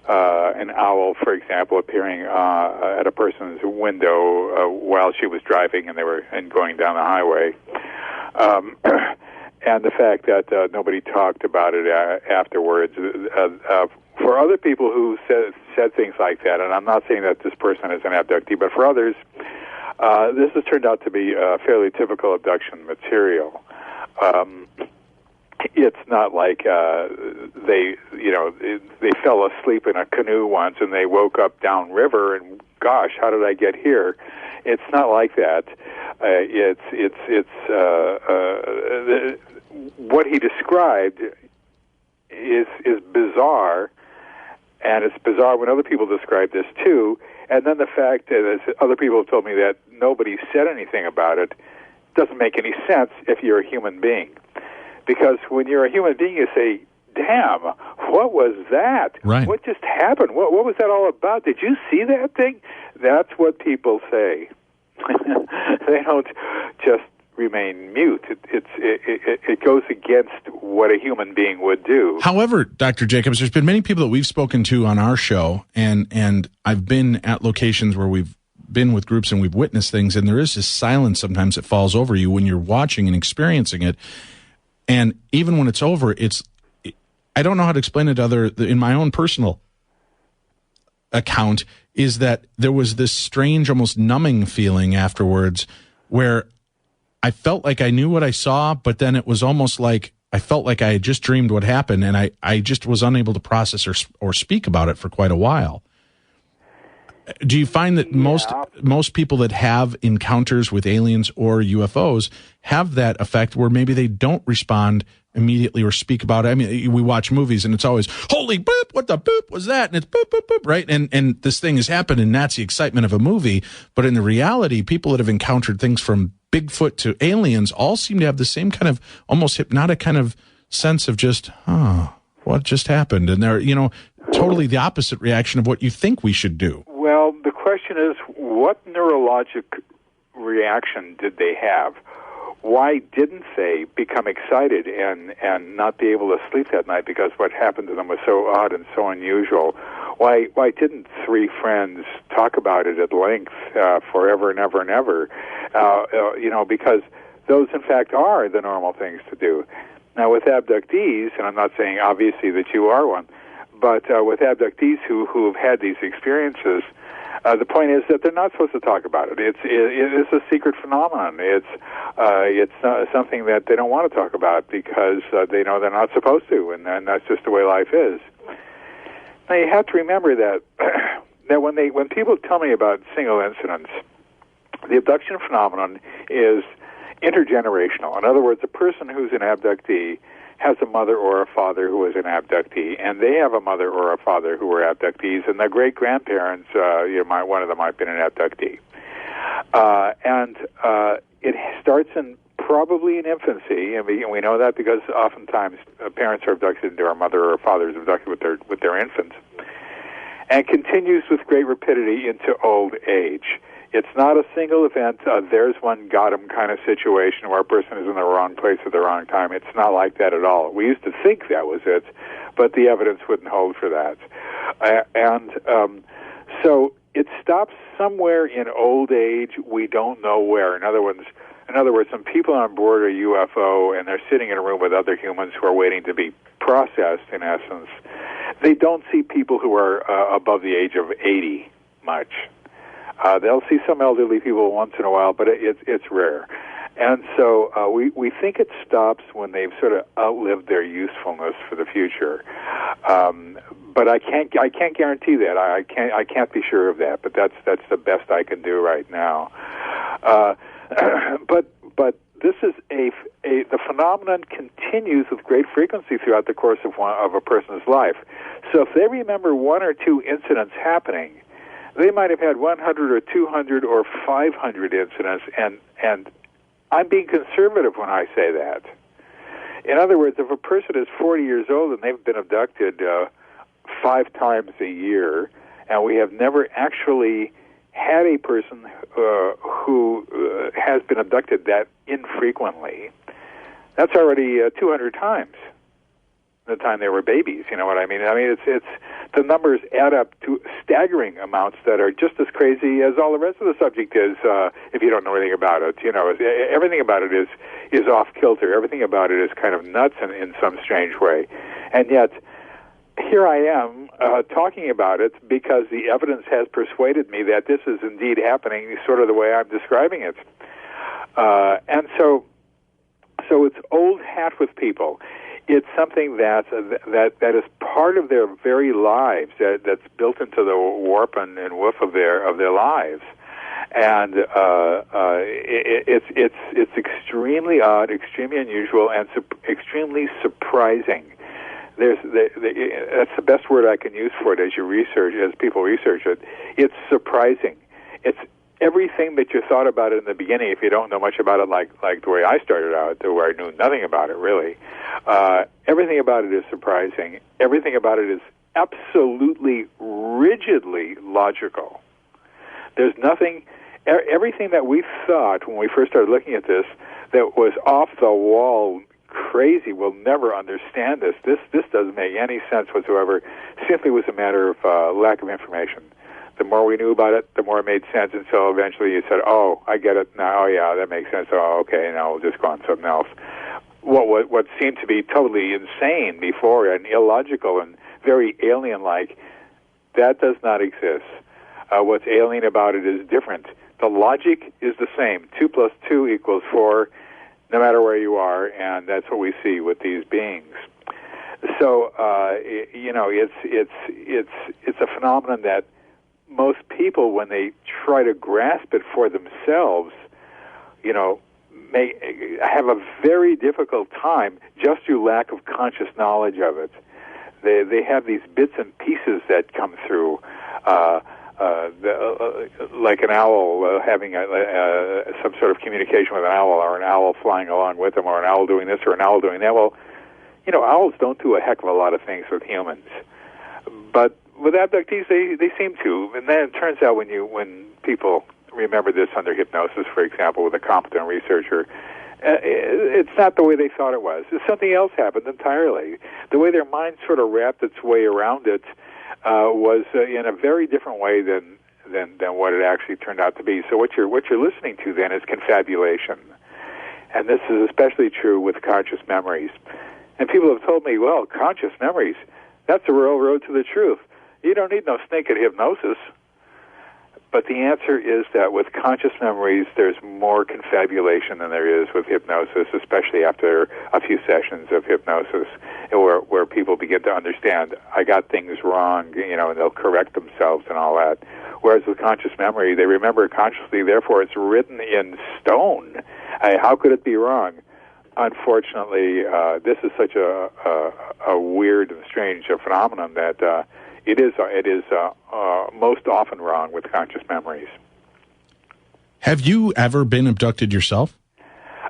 an owl, for example, appearing at a person's window while she was driving and going down the highway, and the fact that nobody talked about it afterwards. For other people who said things like that, and I'm not saying that this person is an abductee, but for others, this has turned out to be fairly typical abduction material. It's not like they fell asleep in a canoe once and they woke up downriver and gosh, how did I get here? It's not like that. What he described is bizarre, and it's bizarre when other people describe this too. And then the fact that other people have told me that nobody said anything about it doesn't make any sense if you're a human being. Because when you're a human being, you say, damn, what was that?
Right.
What just happened? What was that all about? Did you see that thing? That's what people say. They don't just remain mute. It goes against what a human being would do.
However, Dr. Jacobs, there's been many people that we've spoken to on our show, and I've been at locations where we've been with groups and we've witnessed things, and there is this silence sometimes that falls over you when you're watching and experiencing it. And even when it's over, I don't know how to explain it in my own personal account, is that there was this strange, almost numbing feeling afterwards where I felt like I knew what I saw, but then it was almost like I felt like I had just dreamed what happened, and I just was unable to process or speak about it for quite a while. Do you find that most people that have encounters with aliens or UFOs have that effect where maybe they don't respond immediately or speak about it? I mean, we watch movies and it's always, holy boop, what the boop was that? And it's boop, boop, boop, right? And this thing has happened and that's the excitement of a movie. But in the reality, people that have encountered things from Bigfoot to aliens all seem to have the same kind of almost hypnotic kind of sense of just, what just happened? And they're, totally the opposite reaction of what you think we should do.
Well, the question is, what neurologic reaction did they have? Why didn't they become excited and not be able to sleep that night because what happened to them was so odd and so unusual? Why didn't three friends talk about it at length forever and ever and ever? Because those, in fact, are the normal things to do. Now, with abductees, and I'm not saying obviously that you are one, but with abductees who have had these experiences, the point is that they're not supposed to talk about it. It's a secret phenomenon. It's something that they don't want to talk about because they know they're not supposed to, and that's just the way life is. Now you have to remember that when people tell me about single incidents, the abduction phenomenon is intergenerational. In other words, a person who's an abductee has a mother or a father who was an abductee, and they have a mother or a father who were abductees, and their great-grandparents, one of them might have been an abductee. And it starts in probably in infancy, and we know that because oftentimes parents are abducted, or a mother or a father is abducted with their infants, and continues with great rapidity into old age. It's not a single event, there's one got him kind of situation where a person is in the wrong place at the wrong time. It's not like that at all. We used to think that was it, but the evidence wouldn't hold for that. So it stops somewhere in old age. We don't know where. In other words, some people on board a UFO and they're sitting in a room with other humans who are waiting to be processed, in essence. They don't see people who are above the age of 80 much. They'll see some elderly people once in a while, but it's rare. And so we think it stops when they've sort of outlived their usefulness for the future. But I can't guarantee that. I can't be sure of that. But that's the best I can do right now. But this is the phenomenon continues with great frequency throughout the course of a person's life. So if they remember one or two incidents happening, they might have had 100 or 200 or 500 incidents, and I'm being conservative when I say that. In other words, if a person is 40 years old and they've been abducted 5 times a year, and we have never actually had a person who has been abducted that infrequently, that's already 200 times the time they were babies. You know what I mean? I mean, it's the numbers add up to staggering amounts that are just as crazy as all the rest of the subject is. If you don't know anything about it, you know, everything about it is off kilter. Everything about it is kind of nuts in some strange way, and yet here I am talking about it because the evidence has persuaded me that this is indeed happening, sort of the way I'm describing it. And so it's old hat with people. It's something that is part of their very lives, that's built into the warp and woof of their lives, and it's extremely odd, extremely unusual, and extremely surprising. That's the best word I can use for it as people research it. It's surprising. It's everything that you thought about it in the beginning, if you don't know much about it, like the way I started out, where I knew nothing about it, really. Everything about it is surprising. Everything about it is absolutely, rigidly logical. There's nothing, everything that we thought when we first started looking at this that was off the wall, crazy, we'll never understand this. This doesn't make any sense whatsoever. Simply was a matter of lack of information. The more we knew about it, the more it made sense until eventually you said, oh, I get it now. Oh, yeah, that makes sense. Oh, okay, now we'll just go on to something else. What seemed to be totally insane before and illogical and very alien-like, that does not exist. What's alien about it is different. The logic is the same. 2 + 2 = 4, no matter where you are, and that's what we see with these beings. So, it's a phenomenon that most people, when they try to grasp it for themselves, may have a very difficult time just through lack of conscious knowledge of it. They have these bits and pieces that come through, like an owl having some sort of communication with an owl, or an owl flying along with them, or an owl doing this or an owl doing that. Well, owls don't do a heck of a lot of things with humans, but with abductees, they seem to. And then it turns out when people remember this under hypnosis, for example, with a competent researcher, it's not the way they thought it was. Something else happened entirely. The way their mind sort of wrapped its way around it was in a very different way than what it actually turned out to be. So what you're listening to then is confabulation, and this is especially true with conscious memories. And people have told me, well, conscious memories, that's the real road to the truth. You don't need no snake at hypnosis. But the answer is that with conscious memories, there's more confabulation than there is with hypnosis, especially after a few sessions of hypnosis, where people begin to understand, I got things wrong, and they'll correct themselves and all that. Whereas with conscious memory, they remember it consciously, therefore it's written in stone. How could it be wrong? Unfortunately, this is such a weird and strange phenomenon that it is most often wrong with conscious memories.
Have you ever been abducted yourself?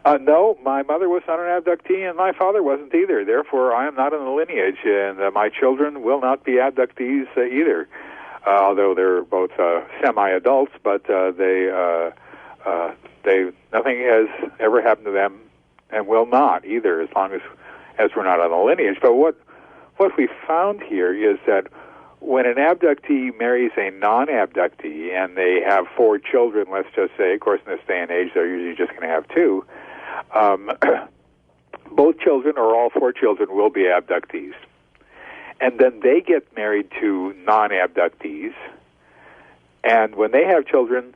No, my mother was not an abductee, and my father wasn't either. Therefore, I am not in the lineage, and my children will not be abductees either. Although they're both semi-adults, but nothing has ever happened to them, and will not either, as long as we're not on the lineage. But what we found here is that when an abductee marries a non-abductee and they have 4 children, let's just say, of course, in this day and age, they're usually just going to have 2, both children or all 4 children will be abductees. And then they get married to non-abductees, and when they have children,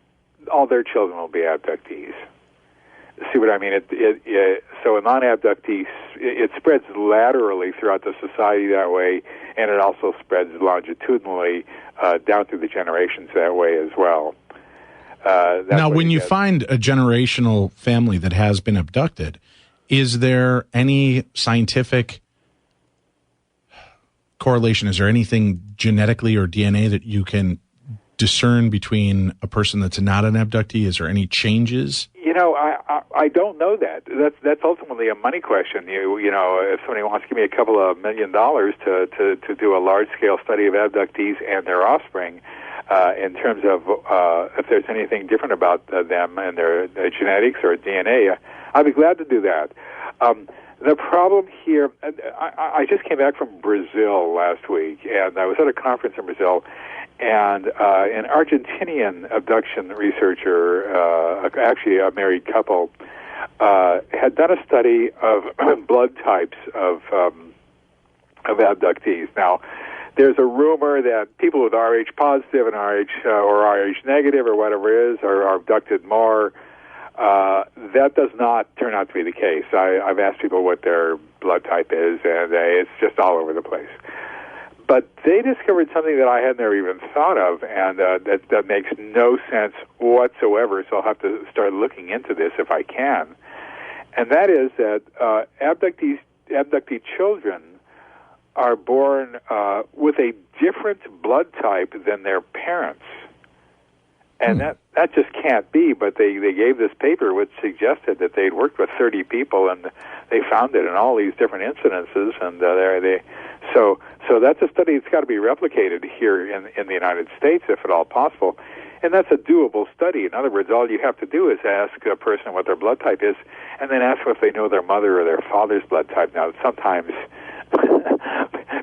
all their children will be abductees. See what I mean? So a non-abductee, it spreads laterally throughout the society that way, and it also spreads longitudinally down through the generations that way as well.
Now, when you find a generational family that has been abducted, is there any scientific correlation? Is there anything genetically or DNA that you can discern between a person that's not an abductee? Is there any changes?
I don't know that. That's ultimately a money question. You know, if somebody wants to give me a couple of $1 million to do a large scale study of abductees and their offspring, in terms of if there's anything different about them and their genetics or DNA, I'd be glad to do that. The problem here, I just came back from Brazil last week, and I was at a conference in Brazil, and an Argentinian abduction researcher, actually a married couple, had done a study of blood types of abductees. Now, there's a rumor that people with Rh positive and Rh or Rh negative or whatever it is are abducted more. That does not turn out to be the case. I've asked people what their blood type is, and it's just all over the place. But they discovered something that I had never even thought of, and that makes no sense whatsoever, so I'll have to start looking into this if I can. And that is that abductee children are born with a different blood type than their parents. And that just can't be, but they gave this paper which suggested that they'd worked with 30 people, and they found it in all these different incidences, and so that's a study that's got to be replicated here in the United States, if at all possible. And that's a doable study. In other words, all you have to do is ask a person what their blood type is, and then ask them if they know their mother or their father's blood type. Now, sometimes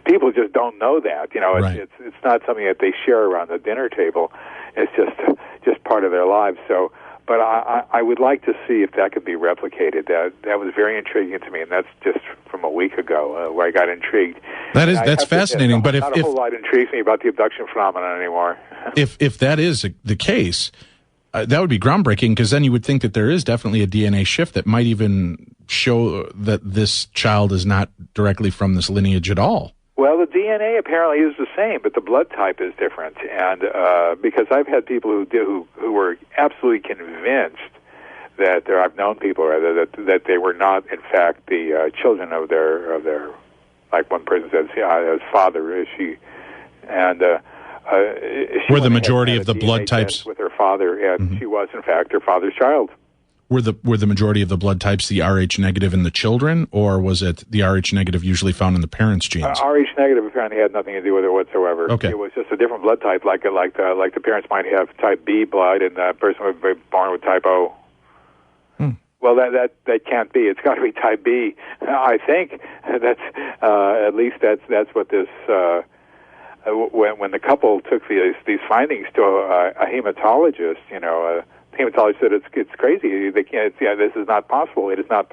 people just don't know that. You know,
right.
It's not something that they share around the dinner table. It's just part of their lives. So, but I would like to see if that could be replicated. That was very intriguing to me, and that's just from a week ago where I got intrigued.
That's fascinating. But
not a whole lot intrigues me about the abduction phenomenon anymore.
If that is the case, that would be groundbreaking, because then you would think that there is definitely a DNA shift that might even show that this child is not directly from this lineage at all.
Well, the DNA apparently is the same, but the blood type is different. And because I've had people who were absolutely convinced that I've known people rather that they were not, in fact, the children of their like one person said, his father.
Were the majority of the blood types
with her father, and she was, in fact, her father's child.
Were the majority of the blood types the Rh negative in the children, or was it the Rh negative usually found in the parents' genes?
Rh negative apparently had nothing to do with it whatsoever.
Okay.
It was just a different blood type, like the parents might have type B blood, and the person would be born with type O. Well, that can't be. It's got to be type B. I think that's at least that's what this. When the couple took these findings to a hematologist, the hematologist said it's crazy. They can't. Yeah, this is not possible. It is not.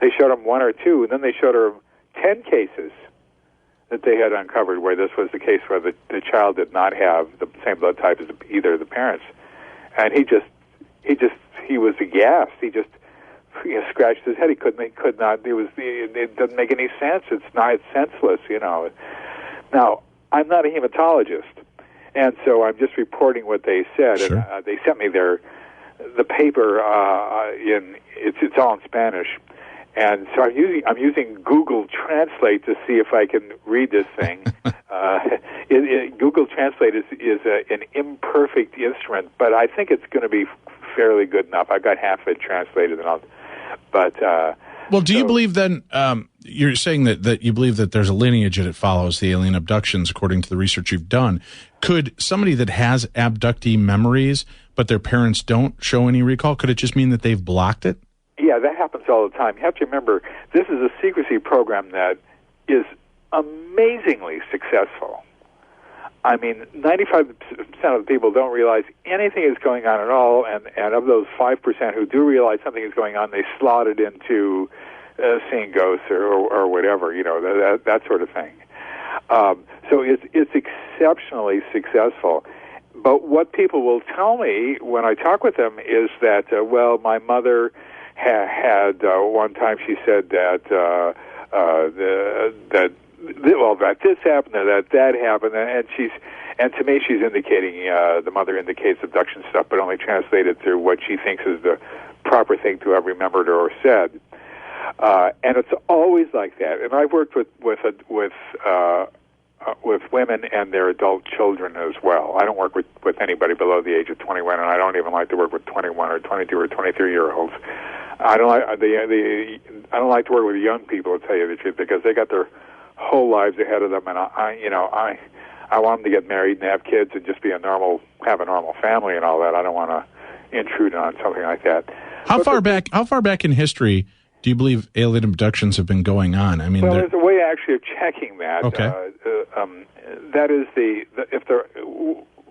They showed him 1 or 2, and then they showed her 10 cases that they had uncovered where this was the case where the child did not have the same blood type as either of the parents, and he was aghast. He just scratched his head. He could not. It doesn't make any sense. It's senseless. Now, I'm not a hematologist, and so I'm just reporting what they said.
Sure.
And they sent me the paper it's all in Spanish, and so I'm using Google Translate to see if I can read this thing. Google Translate is an imperfect instrument, but I think it's going to be fairly good enough. I've got half of it translated, and But
well, do you believe then? You're saying that you believe that there's a lineage that it follows the alien abductions, according to the research you've done. Could somebody that has abductee memories, but their parents don't show any recall, could it just mean that they've blocked it?
Yeah, that happens all the time. You have to remember, this is a secrecy program that is amazingly successful. I mean, 95% of the people don't realize anything is going on at all, and of those 5% who do realize something is going on, they slot it into seeing ghosts or whatever, that sort of thing. So it's exceptionally successful. But what people will tell me when I talk with them is that, my mother had one time she said that this happened or that happened, and to me she's indicating the mother indicates abduction stuff, but only translated through what she thinks is the proper thing to have remembered or said. And it's always like that. And I've worked with women and their adult children as well. I don't work with anybody below the age of 21, and I don't even like to work with 21 or 22 or 23-year-olds. I don't like to work with young people, to tell you the truth, because they got their whole lives ahead of them, and I want them to get married and have kids and just have a normal family and all that. I don't want to intrude on something like that.
How far back in history do you believe alien abductions have been going on? I mean,
there's a way actually of checking that.
Okay.
That is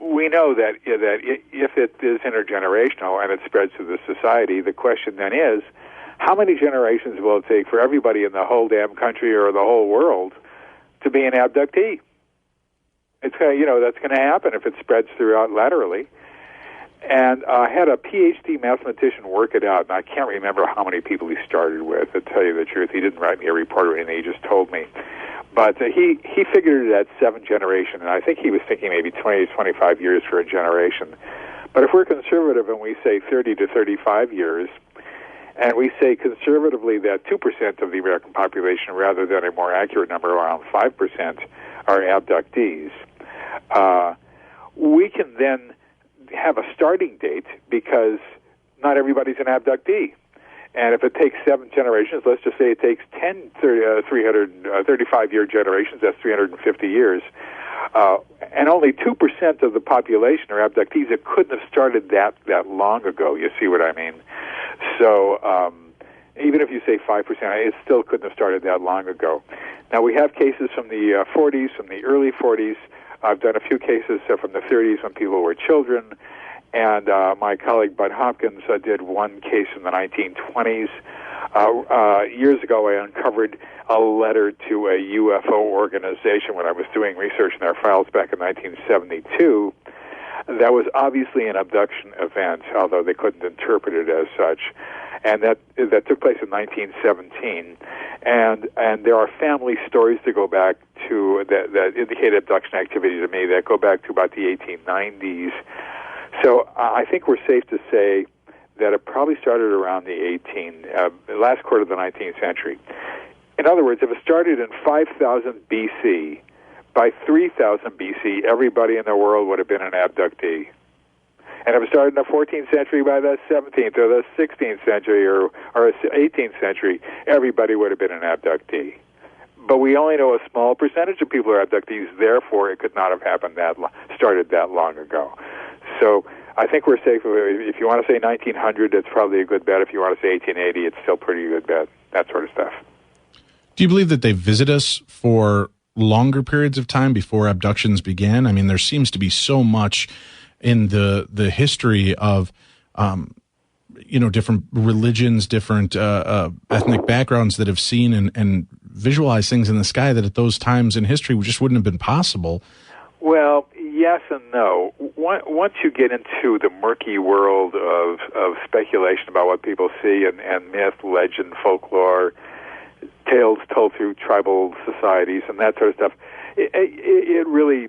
we know that if it is intergenerational and it spreads through the society, the question then is, how many generations will it take for everybody in the whole damn country or the whole world to be an abductee? It's that's going to happen if it spreads throughout laterally. And I had a PhD mathematician work it out, and I can't remember how many people he started with, to tell you the truth. He didn't write me a report or anything, he just told me. But he figured it at 7 generations, and I think he was thinking maybe 20 to 25 years for a generation. But if we're conservative and we say 30 to 35 years, and we say conservatively that 2% of the American population, rather than a more accurate number around 5%, are abductees, we can then have a starting date, because not everybody's an abductee. And if it takes 7 generations, let's just say it takes 335-year generations, that's 350 years, and only 2% of the population are abductees. It couldn't have started that long ago, you see what I mean? So even if you say 5%, it still couldn't have started that long ago. Now, we have cases from the 40s, from the early 40s. I've done a few cases from the 30s when people were children, and my colleague Bud Hopkins did one case in the 1920s. Years ago, I uncovered a letter to a UFO organization when I was doing research in their files back in 1972. That was obviously an abduction event, although they couldn't interpret it as such. And that took place in 1917. And there are family stories to go back to that indicate abduction activity to me that go back to about the 1890s. So I think we're safe to say that it probably started around the last quarter of the 19th century. In other words, if it started in 5000 BC, by 3000 BC, everybody in the world would have been an abductee. And if it started in the 14th century, by the 17th or the 16th century or 18th century, everybody would have been an abductee. But we only know a small percentage of people are abductees, therefore it could not have happened started that long ago. So I think we're safe. If you want to say 1900, it's probably a good bet. If you want to say 1880, it's still pretty good bet, that sort of stuff.
Do you believe that they visit us for longer periods of time before abductions began? I mean, there seems to be so much in the history of different religions, different ethnic backgrounds that have seen and visualized things in the sky that at those times in history just wouldn't have been possible.
Well, yes and no. Once you get into the murky world of speculation about what people see and myth, legend, folklore, tales told through tribal societies and that sort of stuff, it really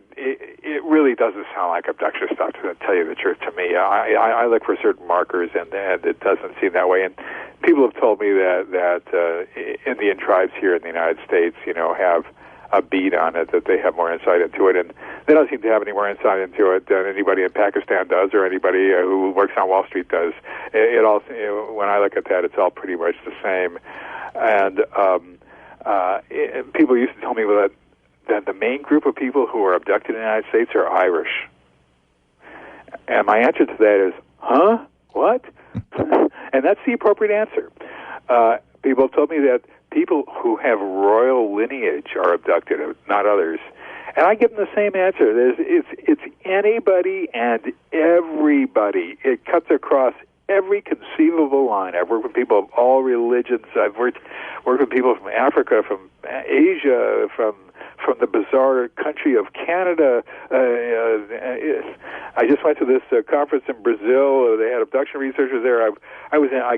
doesn't sound like abduction stuff, to tell you the truth. To me, I look for certain markers, and it doesn't seem that way. And people have told me that Indian tribes here in the United States, have a beat on it, that they have more insight into it, and they don't seem to have any more insight into it than anybody in Pakistan does or anybody who works on Wall Street does. It all, when I look at that, it's all pretty much the same. And people used to tell me that the main group of people who are abducted in the United States are Irish. And my answer to that is, huh? What? And that's the appropriate answer. People have told me that people who have royal lineage are abducted, not others. And I give them the same answer. It's anybody and everybody. It cuts across every conceivable line. I've worked with people of all religions. I've worked with people from Africa, from Asia, from the bizarre country of Canada. I just went to this conference in Brazil. They had abduction researchers there. I was at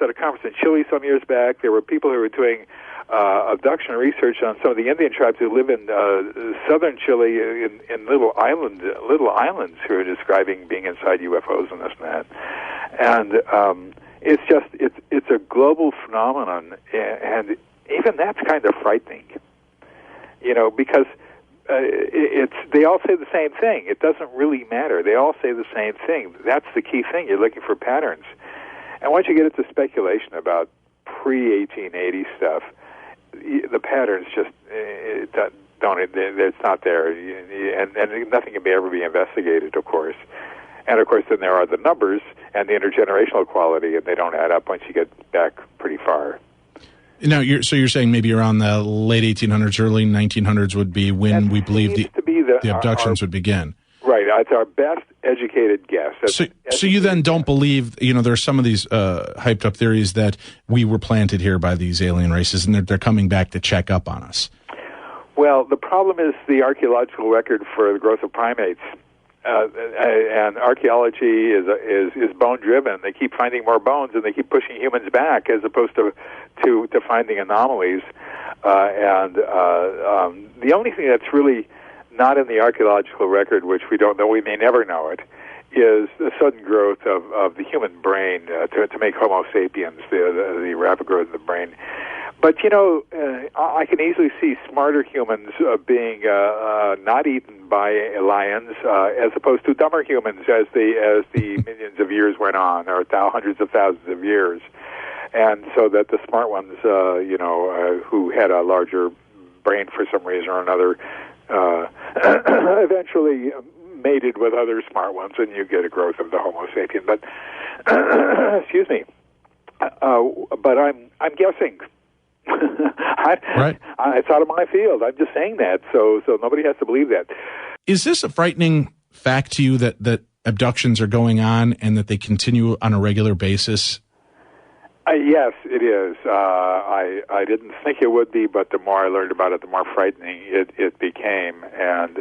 a conference in Chile some years back. There were people who were doing abduction research on some of the Indian tribes who live in southern Chile in little islands who are describing being inside UFOs and this and that. And it's a global phenomenon, and even that's kind of frightening. Because they all say the same thing. It doesn't really matter. They all say the same thing. That's the key thing. You're looking for patterns. And once you get into speculation about pre-1880 stuff, the patterns just don't. It's not there, and nothing can ever be investigated, of course. And of course, then there are the numbers and the intergenerational quality, and they don't add up once you get back pretty far.
Now, you're saying maybe around the late 1800s, early 1900s would be when we believe the abductions would begin.
Right. It's our best educated guess.
So you then don't believe, there's some of these hyped up theories that we were planted here by these alien races and they're coming back to check up on us.
Well, the problem is the archaeological record for the growth of primates. And archaeology is bone driven. They keep finding more bones, and they keep pushing humans back as opposed to finding anomalies. And the only thing that's really not in the archaeological record, which we don't know, we may never know it, is the sudden growth of the human brain to make Homo sapiens, the rapid growth of the brain. But, I can easily see smarter humans being not eaten by lions as opposed to dumber humans as the millions of years went on, or hundreds of thousands of years. And so that the smart ones, who had a larger brain for some reason or another, eventually mated with other smart ones, and you get a growth of the Homo sapien. But, excuse me, but I'm guessing.
Right.
It's out of my field. I'm just saying that, so nobody has to believe that.
Is this a frightening fact to you that abductions are going on and that they continue on a regular basis?
Yes, it is. I didn't think it would be, but the more I learned about it, the more frightening it became. And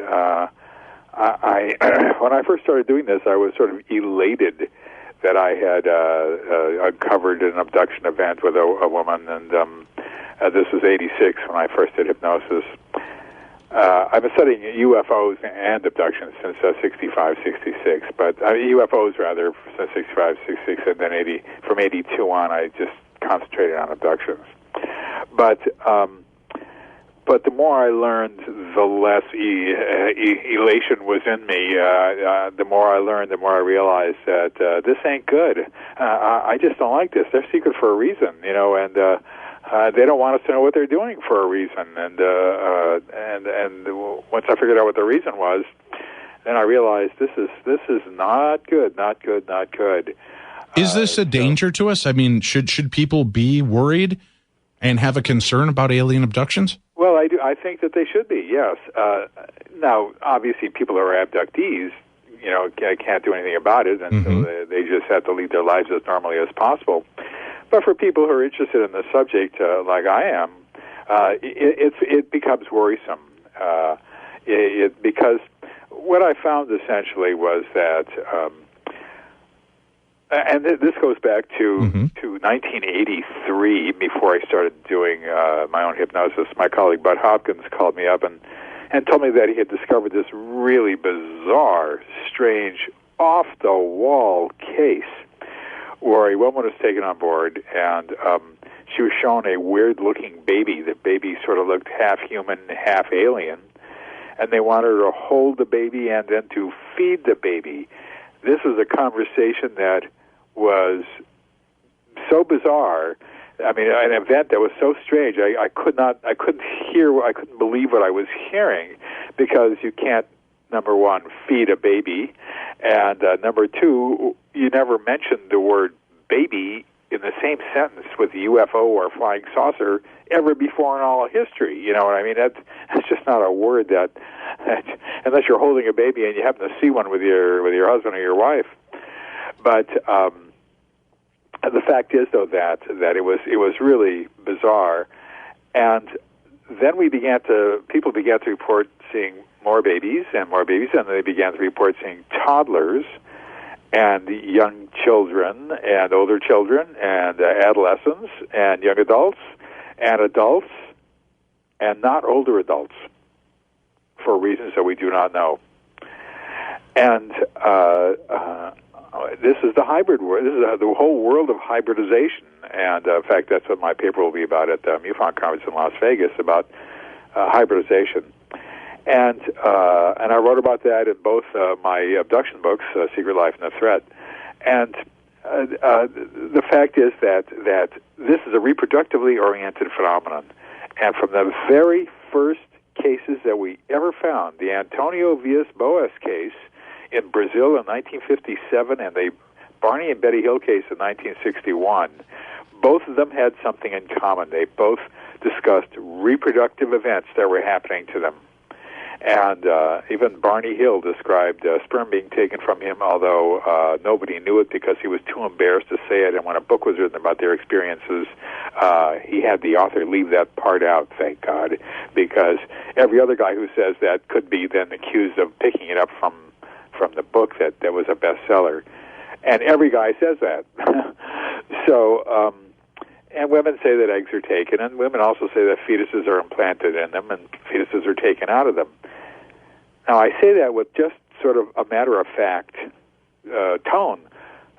I when I first started doing this, I was sort of elated that I had uncovered an abduction event with a woman, and this was 86 when I first did hypnosis. I've been studying UFOs and abductions since 65, 66, but UFOs rather since 65, 66, and then from 82 on, I just concentrated on abductions. But the more I learned, the less elation was in me. The more I learned, the more I realized that this ain't good. I just don't like this. They're secret for a reason, and they don't want us to know what they're doing for a reason. And once I figured out what the reason was, then I realized this is not good, not good, not good.
Is this a danger to us? I mean, should people be worried and have a concern about alien abductions?
Well, I do. I think that they should be. Yes. Now, obviously, people who are abductees, can't do anything about it, and so they just have to lead their lives as normally as possible. But for people who are interested in the subject, like I am, it becomes worrisome. Because what I found essentially was that, and this goes back to 1983, before I started doing my own hypnosis. My colleague Bud Hopkins called me up and told me that he had discovered this really bizarre, strange, off-the-wall case where a woman was taken on board, and she was shown a weird-looking baby. The baby sort of looked half human, half alien, and they wanted her to hold the baby and then to feed the baby. This was a conversation that was so bizarre. I mean, an event that was so strange. I couldn't believe what I was hearing, because you can't, number one, feed a baby, and number two, you never mentioned the word baby in the same sentence with a UFO or a flying saucer ever before in all of history. You know what I mean? That's just not a word that unless you're holding a baby and you happen to see one with your husband or your wife. But the fact is, though, that it was really bizarre, and then people began to report seeing more babies, and they began to report seeing toddlers and young children and older children and adolescents and young adults and not older adults, for reasons that we do not know. And this is the hybrid world. This is the whole world of hybridization. And in fact, that's what my paper will be about at the MUFON conference in Las Vegas, about hybridization. And I wrote about that in both my abduction books, Secret Life and the Threat. And the fact is that this is a reproductively oriented phenomenon. And from the very first cases that we ever found, the Antonio Villas-Boas case in Brazil in 1957 and the Barney and Betty Hill case in 1961, both of them had something in common. They both discussed reproductive events that were happening to them. And even Barney Hill described sperm being taken from him, although nobody knew it because he was too embarrassed to say it. And when a book was written about their experiences, he had the author leave that part out, thank God, because every other guy who says that could be then accused of picking it up from the book that was a bestseller. And every guy says that. So, and women say that eggs are taken, and women also say that fetuses are implanted in them and fetuses are taken out of them. Now, I say that with just sort of a matter-of-fact tone,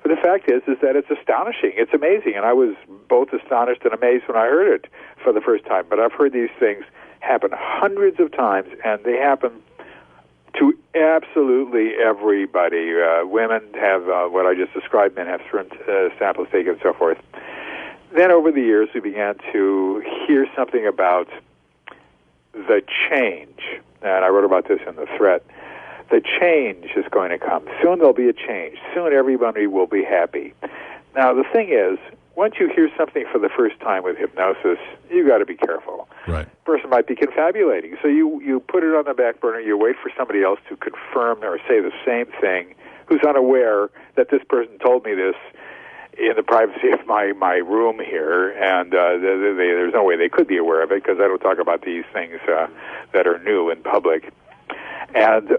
but the fact is that it's astonishing. It's amazing, and I was both astonished and amazed when I heard it for the first time. But I've heard these things happen hundreds of times, and they happen to absolutely everybody. Women have what I just described, men have certain samples taken and so forth. Then over the years, we began to hear something about the change. And I wrote about this in The Threat. The change is going to come. Soon there'll be a change. Soon everybody will be happy. Now, the thing is, once you hear something for the first time with hypnosis, you've got to be careful.
Right.
The person might be confabulating. So you put it on the back burner, you wait for somebody else to confirm or say the same thing, who's unaware that this person told me this in the privacy of my room here, and there's no way they could be aware of it because I don't talk about these things that are new in public. And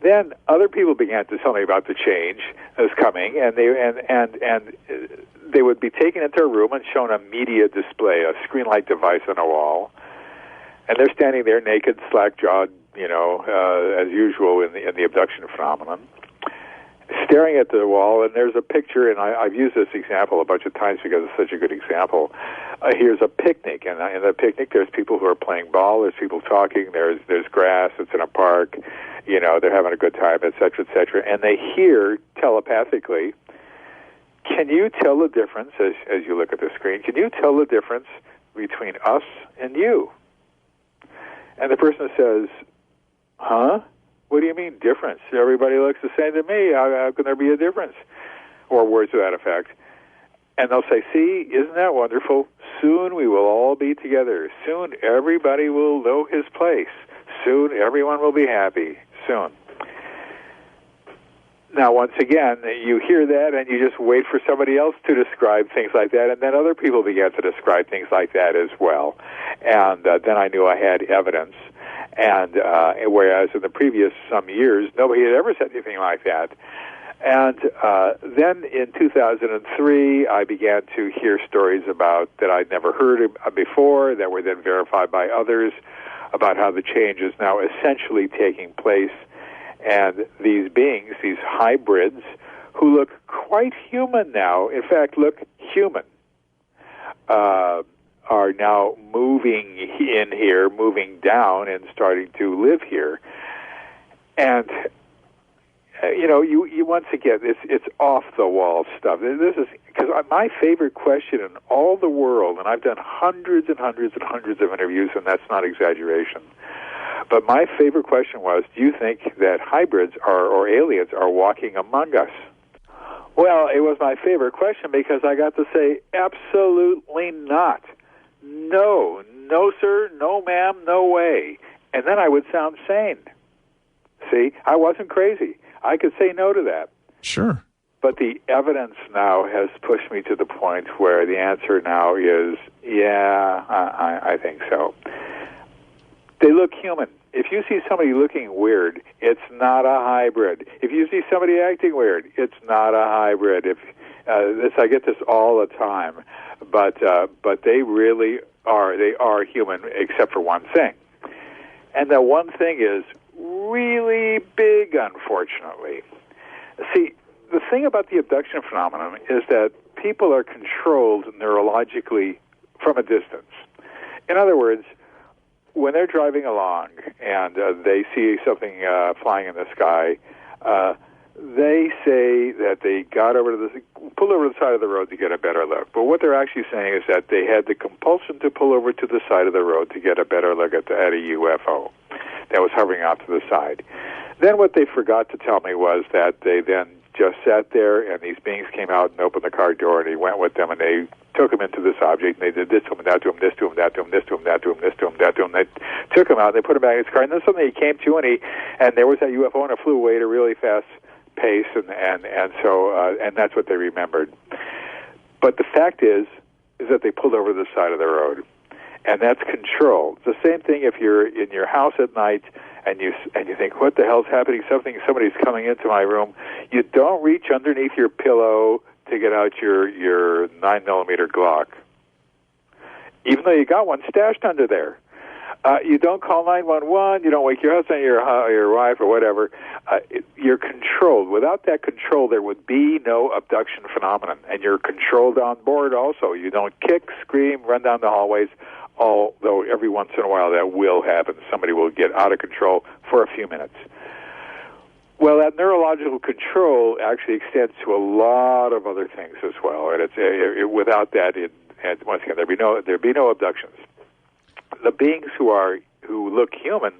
then other people began to tell me about the change that was coming, and they would be taken into a room and shown a media display, a screen-like device on a wall, and they're standing there naked, slack-jawed, as usual in the abduction phenomenon, staring at the wall, and there's a picture, and I've used this example a bunch of times because it's such a good example. Here's a picnic, and in the picnic there's people who are playing ball, there's people talking, there's grass, it's in a park, they're having a good time, et cetera, and they hear telepathically, can you tell the difference, as you look at the screen, can you tell the difference between us and you? And the person says, huh? What do you mean, difference? Everybody looks the same to me. How can there be a difference? Or words to that effect. And they'll say, see, isn't that wonderful? Soon we will all be together. Soon everybody will know his place. Soon everyone will be happy. Soon. Now, once again, you hear that and you just wait for somebody else to describe things like that, and then other people began to describe things like that as well. And then I knew I had evidence. And whereas in the previous some years, nobody had ever said anything like that. And then in 2003, I began to hear stories about that I'd never heard before, that were then verified by others, about how the change is now essentially taking place. And these beings, these hybrids, who look quite human now, in fact, look human. are now moving in here, moving down, and starting to live here. And you once again, it's off the wall stuff. This is because my favorite question in all the world, and I've done hundreds and hundreds and hundreds of interviews, and that's not exaggeration. But my favorite question was, do you think that hybrids or aliens are walking among us? Well, it was my favorite question because I got to say, absolutely not. No, sir, no, ma'am, no way. And then I would sound sane. See, I wasn't crazy. I could say no to that.
Sure.
But the evidence now has pushed me to the point where the answer now is, yeah, I think so. They look human. If you see somebody looking weird, it's not a hybrid. If you see somebody acting weird, it's not a hybrid. I get this all the time, but they really are. They are human, except for one thing, and that one thing is really big, unfortunately. See, the thing about the abduction phenomenon is that people are controlled neurologically from a distance. In other words, when they're driving along and they see something flying in the sky, they say that they pulled over to the side of the road to get a better look. But what they're actually saying is that they had the compulsion to pull over to the side of the road to get a better look at a UFO that was hovering out to the side. Then what they forgot to tell me was that they then just sat there, and these beings came out and opened the car door, and he went with them, and they took him into this object, and they did this to him, that to him, this to him, that to him, this to him, that to him, this to him, that to him. They took him out, they put him back in his car, and then suddenly he came to, and there was that UFO, and it flew away at a really fast pace, and that's what they remembered. But the fact is that they pulled over the side of the road, and that's control. It's the same thing if you're in your house at night and you think, what the hell's happening? Somebody's coming into my room. You don't reach underneath your pillow to get out your 9mm Glock, even though you got one stashed under there. You don't call 911. You don't wake your husband, your wife, or whatever. You're controlled. Without that control, there would be no abduction phenomenon, and you're controlled on board also. You don't kick, scream, run down the hallways, although every once in a while that will happen. Somebody will get out of control for a few minutes. Well, that neurological control actually extends to a lot of other things as well, and without that, once again, there'd be no abductions. The beings who look human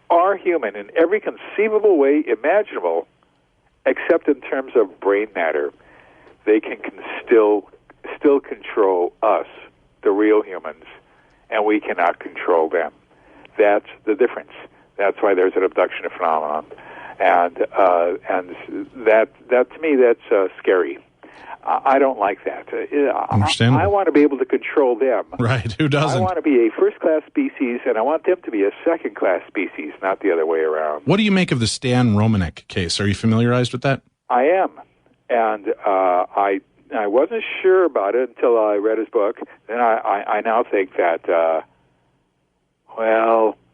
are human in every conceivable way imaginable, except in terms of brain matter. They can still control us, the real humans, and we cannot control them. That's the difference. That's why there's an abduction phenomenon, and that to me that's scary. I don't like that. I want to be able to control them.
Right, who doesn't?
I want to be a first-class species, and I want them to be a second-class species, not the other way around.
What do you make of the Stan Romanek case? Are you familiarized with that?
I am, and I wasn't sure about it until I read his book. Then I now think that,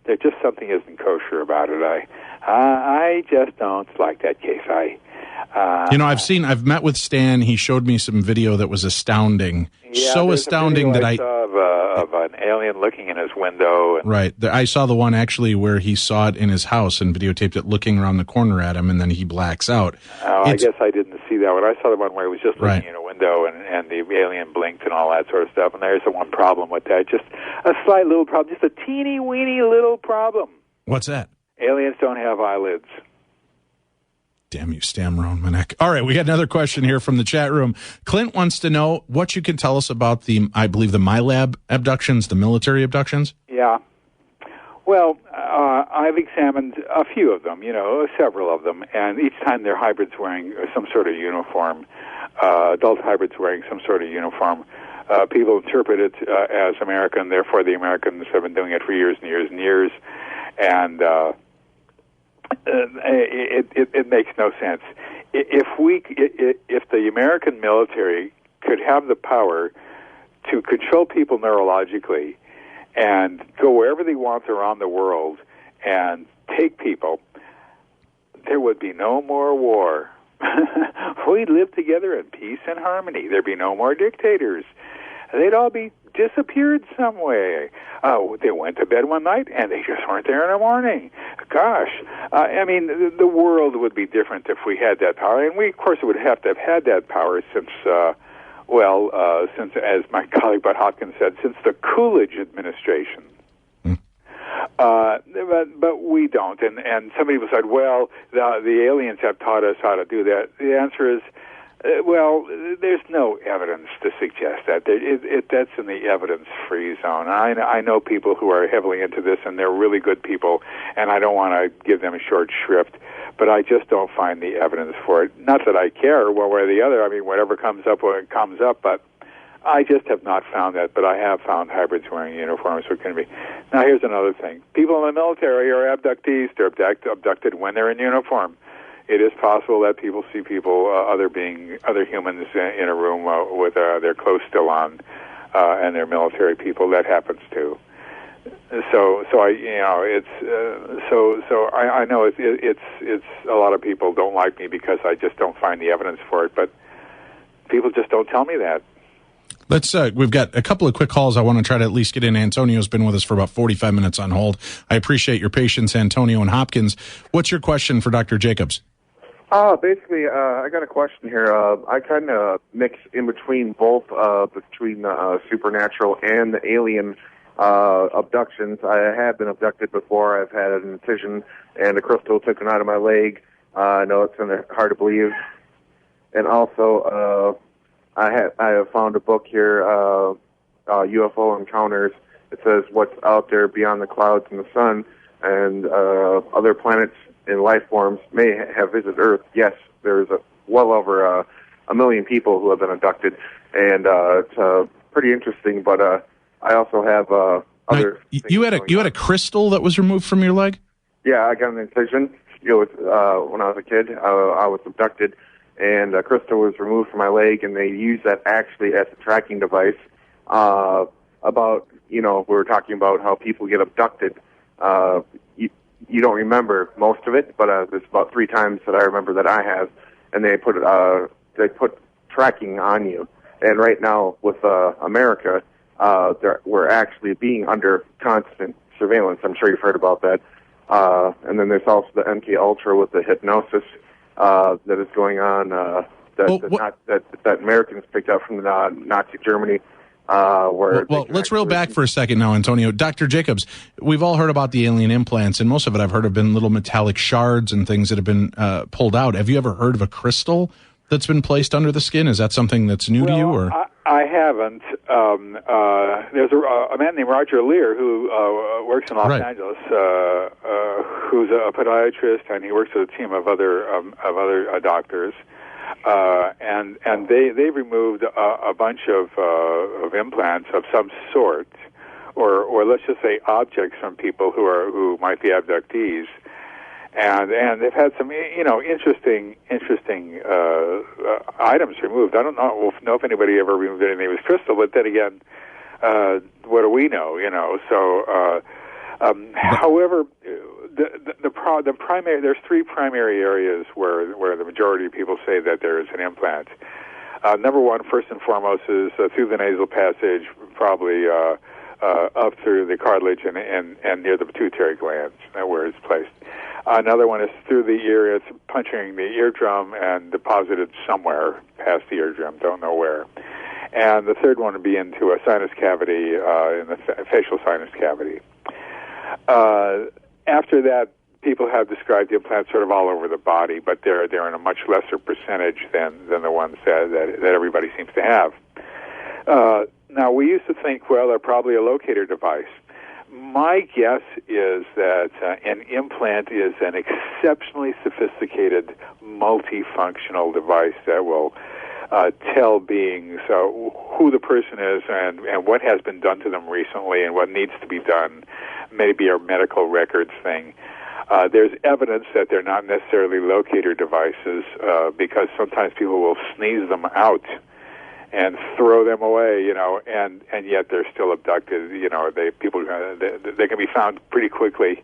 there just something isn't kosher about it. I just don't like that case.
I've met with Stan. He showed me some video that was astounding.
Yeah,
so astounding that I
saw of an alien looking in his window.
Right. I saw the one actually where he saw it in his house and videotaped it looking around the corner at him, and then he blacks out.
I guess I didn't see that one. I saw the one where he was just looking in a window and the alien blinked and all that sort of stuff. And there's the one problem with that. Just a slight little problem. Just a teeny-weeny little problem.
What's that?
Aliens don't have eyelids.
Damn you, Stan Romanek. All right, we got another question here from the chat room. Clint wants to know what you can tell us about I believe the MyLab abductions, the military abductions. Yeah.
Well, I've examined a few of them, several of them, and each time they're hybrids wearing some sort of uniform, adult hybrids wearing some sort of uniform. People interpret it as American, therefore the Americans have been doing it for years and years and years, and it makes no sense. If the American military could have the power to control people neurologically and go wherever they want around the world and take people, there would be no more war. We'd live together in peace and harmony. There'd be no more dictators. they'd all be disappeared some way. They went to bed one night and they just weren't there in the morning. Gosh, I mean, the world would be different if we had that power, and we, of course, would have to have had that power since, since, as my colleague Bud Hopkins said, since the Coolidge administration. But we don't, and some people said, well, the aliens have taught us how to do that. The answer is, there's no evidence to suggest that. That's in the evidence-free zone. I know people who are heavily into this, and they're really good people, and I don't want to give them a short shrift, but I just don't find the evidence for it. Not that I care one way or the other. I mean, whatever comes up when it comes up, but I just have not found that. But I have found hybrids wearing uniforms. So it can be. Now, here's another thing. People in the military are abductees. They're abducted when they're in uniform. It is possible that people see other humans in a room with their clothes still on, and they're military people. That happens too. So I know it's a lot of people don't like me because I just don't find the evidence for it, but people just don't tell me that.
We've got a couple of quick calls I want to try to at least get in. Antonio's been with us for about 45 minutes on hold. I appreciate your patience, Antonio and Hopkins. What's your question for Dr. Jacobs?
Basically, I got a question here. I kind of mix in between both, between the supernatural and the alien abductions. I have been abducted before. I've had an incision and a crystal taken out of my leg. I know it's hard to believe. And also, I have found a book here, UFO Encounters. It says what's out there beyond the clouds and the sun, and other planets and life forms may have visited Earth. Yes, there's well over a million people who have been abducted, and it's pretty interesting. But I also have other.
You had a crystal that was removed from your leg?
Yeah, I got an incision. When I was a kid, I was abducted, and a crystal was removed from my leg, and they used that actually as a tracking device. We were talking about how people get abducted. You don't remember most of it, but there's about 3 times that I remember that I have, and they put tracking on you. And right now with America, we're actually being under constant surveillance. I'm sure you've heard about that. And then there's also the MK Ultra with the hypnosis that is going on that Americans picked up from the Nazi Germany.
Let's reel back for a second now, Antonio. Dr. Jacobs, we've all heard about the alien implants, and most of it I've heard have been little metallic shards and things that have been pulled out. Have you ever heard of a crystal that's been placed under the skin? Is that something that's new to you? Or
I haven't. There's a man named Roger Lear who works in Los Angeles, who's a podiatrist, and he works with a team of other doctors. And they removed a bunch of implants of some sort, or let's just say objects from people who might be abductees, and they've had some interesting items removed. I don't know if anybody ever removed anything with crystal, but then again, what do we know? So however. The primary, there's 3 primary areas where the majority of people say that there is an implant. Number one, first and foremost, is through the nasal passage, probably up through the cartilage and near the pituitary glands, where it's placed. Another one is through the ear. It's puncturing the eardrum and deposited somewhere past the eardrum, don't know where. And the third one would be into a sinus cavity, in the facial sinus cavity. After that, people have described the implants sort of all over the body, but they're in a much lesser percentage than the ones that everybody seems to have. Now, we used to think, they're probably a locator device. My guess is that an implant is an exceptionally sophisticated, multifunctional device that will tell beings who the person is and what has been done to them recently and what needs to be done, maybe a medical records thing. There's evidence that they're not necessarily locator devices because sometimes people will sneeze them out and throw them away, and yet they're still abducted. They can be found pretty quickly.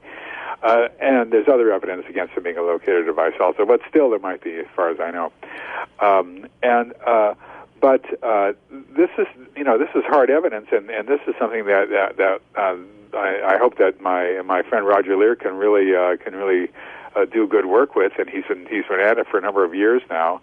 And there's other evidence against them being a locator device also, but still there might be, as far as I know. But this is hard evidence, and this is something that I hope that my friend Roger Lear can really do good work with, and he's been at it for a number of years now.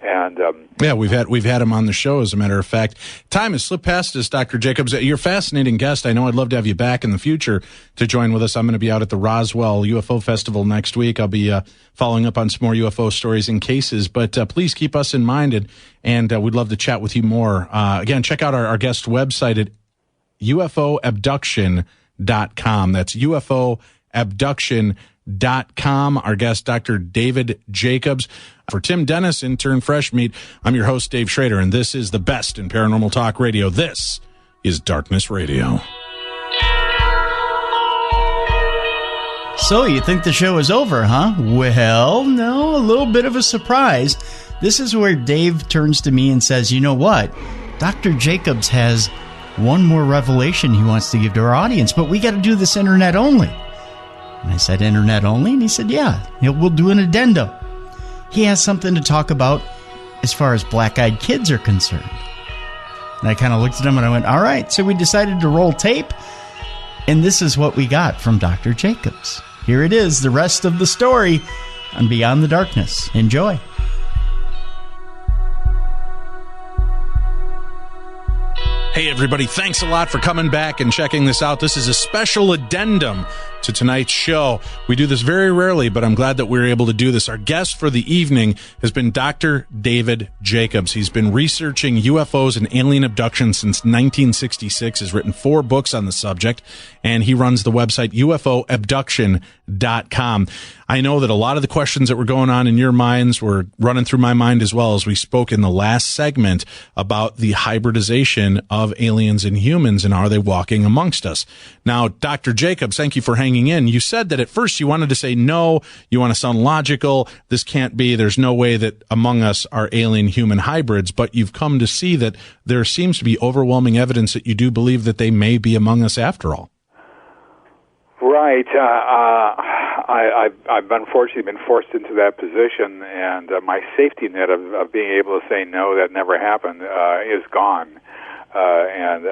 And
yeah, we've had him on the show. As a matter of fact, time has slipped past us, Dr. Jacobs. You're a fascinating guest. I know I'd love to have you back in the future to join with us. I'm going to be out at the Roswell UFO Festival next week. I'll be following up on some more UFO stories and cases. But please keep us in mind, and we'd love to chat with you more. Again, check out our guest website at UFOabduction.com. That's UFOabduction.com. Our guest, Dr. David Jacobs. For Tim Dennis, intern Fresh Meat, I'm your host, Dave Schrader, and this is the best in paranormal talk radio. This is Darkness Radio.
So you think the show is over, huh? Well, no, a little bit of a surprise. This is where Dave turns to me and says, you know what? Dr. Jacobs has one more revelation he wants to give to our audience, but we got to do this internet only. And I said, internet only? And he said, yeah, we'll do an addendum. He has something to talk about as far as black-eyed kids are concerned. And I kind of looked at him and I went, all right. So we decided to roll tape. And this is what we got from Dr. Jacobs. Here it is, the rest of the story on Beyond the Darkness. Enjoy.
Hey, everybody, thanks a lot for coming back and checking this out. This is a special addendum to tonight's show. We do this very rarely, but I'm glad that we're able to do this. Our guest for the evening has been Dr. David Jacobs. He's been researching UFOs and alien abductions since 1966, has written 4 books on the subject, and he runs the website UFOabduction.com. I know that a lot of the questions that were going on in your minds were running through my mind as well, as we spoke in the last segment about the hybridization of aliens and humans, and are they walking amongst us? Now, Dr. Jacobs, thank you for hanging in. You said that at first you wanted to say no, you want to sound logical, this can't be, there's no way that among us are alien-human hybrids, but you've come to see that there seems to be overwhelming evidence that you do believe that they may be among us after all.
Right. I've unfortunately been forced into that position, and my safety net of being able to say no, that never happened, is gone. And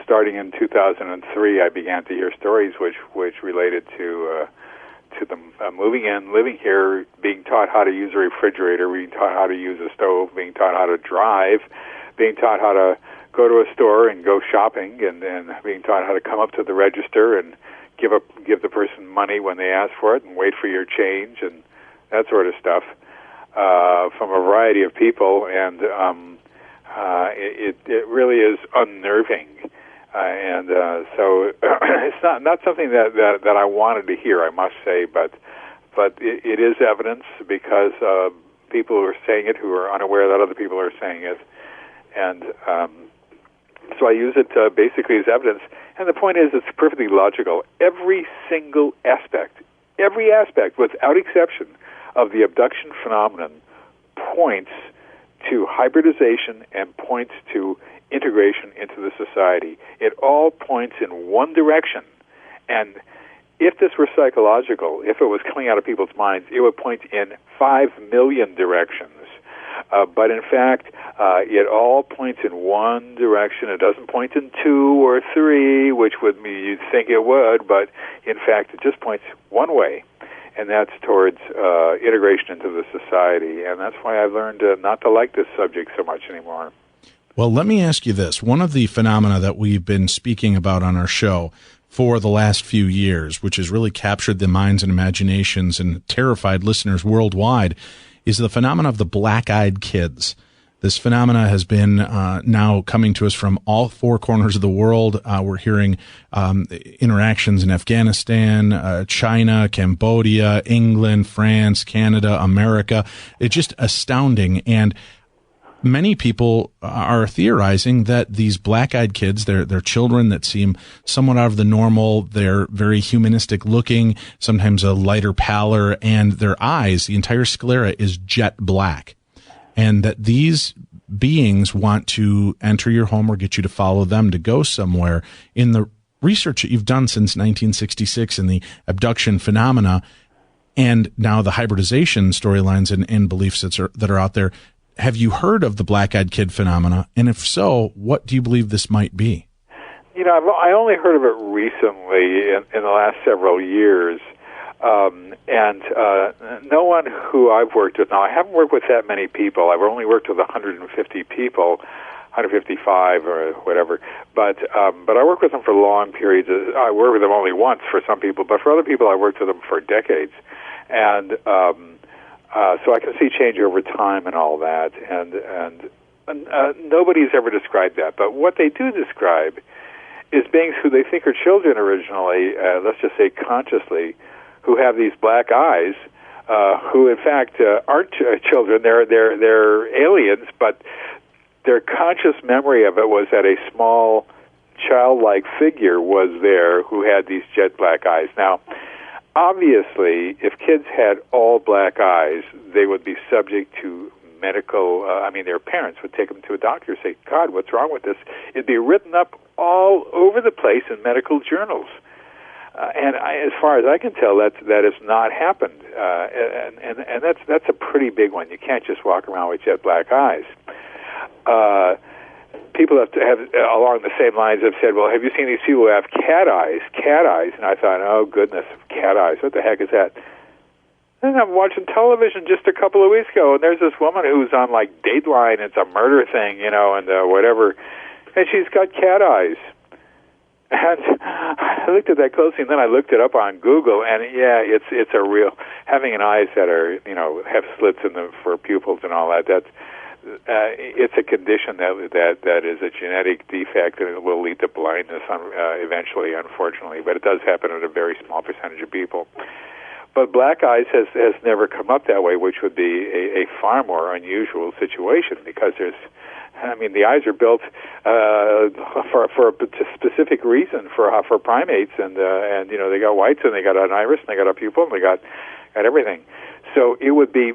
starting in 2003, I began to hear stories which related to them moving in, living here, being taught how to use a refrigerator, being taught how to use a stove, being taught how to drive, being taught how to go to a store and go shopping, and being taught how to come up to the register and give the person money when they ask for it, and wait for your change, and that sort of stuff, from a variety of people, and it really is unnerving, and so it's not something that I wanted to hear, I must say, but it is evidence, because people who are saying it who are unaware that other people are saying it, and so I use it basically as evidence. And the point is, it's perfectly logical. Every single aspect, without exception, of the abduction phenomenon points to hybridization and points to integration into the society. It all points in one direction. And if this were psychological, if it was coming out of people's minds, it would point in 5 million directions. But in fact, it all points in one direction. It doesn't point in 2 or 3, which would mean you'd think it would, but in fact, it just points one way, and that's towards integration into the society. And that's why I've learned not to like this subject so much anymore.
Well, let me ask you this. One of the phenomena that we've been speaking about on our show for the last few years, which has really captured the minds and imaginations and terrified listeners worldwide, is the phenomena of the black-eyed kids. This phenomena has been now coming to us from all 4 corners of the world. We're hearing interactions in Afghanistan, China, Cambodia, England, France, Canada, America. It's just astounding. And many people are theorizing that these black-eyed kids, they're children that seem somewhat out of the normal. They're very humanistic looking, sometimes a lighter pallor, and their eyes, the entire sclera is jet black. And that these beings want to enter your home or get you to follow them to go somewhere. In the research that you've done since 1966 in the abduction phenomena, and now the hybridization storylines and beliefs that are out there, have you heard of the black-eyed kid phenomena? And if so, what do you believe this might be?
I only heard of it recently in the last several years. And no one who I've worked with, now I haven't worked with that many people. I've only worked with 150 people, 155 or whatever. But I work with them for long periods. I work with them only once for some people, but for other people I worked with them for decades. And so I can see change over time and all that. And nobody's ever described that. But what they do describe is beings who they think are children originally, let's just say consciously, who have these black eyes, who in fact aren't children. They're aliens, but their conscious memory of it was that a small childlike figure was there who had these jet black eyes. Now, obviously, if kids had all black eyes, they would be subject to medical, their parents would take them to a doctor and say, God, what's wrong with this? It'd be written up all over the place in medical journals. As far as I can tell, that has not happened, and that's a pretty big one. You can't just walk around with jet black eyes. People have along the same lines have said, "Well, have you seen these people who have cat eyes?" Cat eyes, and I thought, "Oh goodness, cat eyes! What the heck is that?" And I'm watching television just a couple of weeks ago, and there's this woman who's on like Dateline. It's a murder thing, and whatever, and she's got cat eyes. And I looked at that closely, and then I looked it up on Google, and yeah, it's a real, having an eyes that are, have slits in them for pupils and all that. That's it's a condition that is a genetic defect, and it will lead to blindness eventually, unfortunately. But it does happen in a very small percentage of people. But black eyes has never come up that way, which would be a far more unusual situation, because the eyes are built for a specific reason for primates, and they got whites, and they got an iris, and they got a pupil, and they got everything. So it would be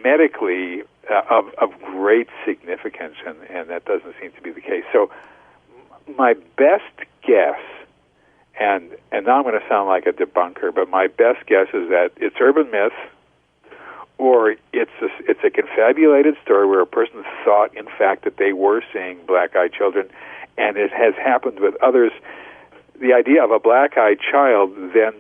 medically of great significance, and that doesn't seem to be the case. So my best guess, and now I'm going to sound like a debunker, but my best guess is that it's urban myth, or it's a confabulated story where a person thought, in fact, that they were seeing black-eyed children, and it has happened with others. The idea of a black-eyed child then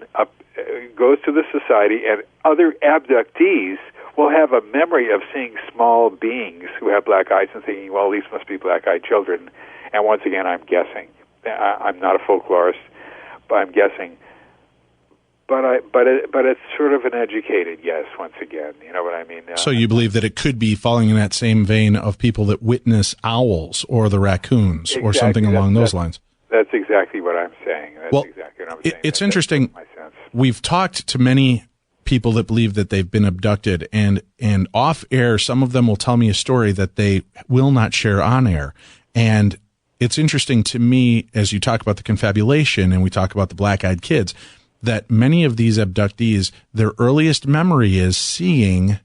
goes to the society, and other abductees will have a memory of seeing small beings who have black eyes and thinking, well, these must be black-eyed children. And once again, I'm guessing. I'm not a folklorist, but I'm guessing. But it's sort of an educated guess, once again. You know what I mean?
So you believe that it could be falling in that same vein of people that witness owls or the raccoons, exactly, or something along those lines?
That's exactly what I'm saying. That's exactly what I'm saying.
It's interesting.
My sense.
We've talked to many people that believe that they've been abducted, and off air, some of them will tell me a story that they will not share on air. And it's interesting to me, as you talk about the confabulation and we talk about the black-eyed kids, that many of these abductees, their earliest memory is seeing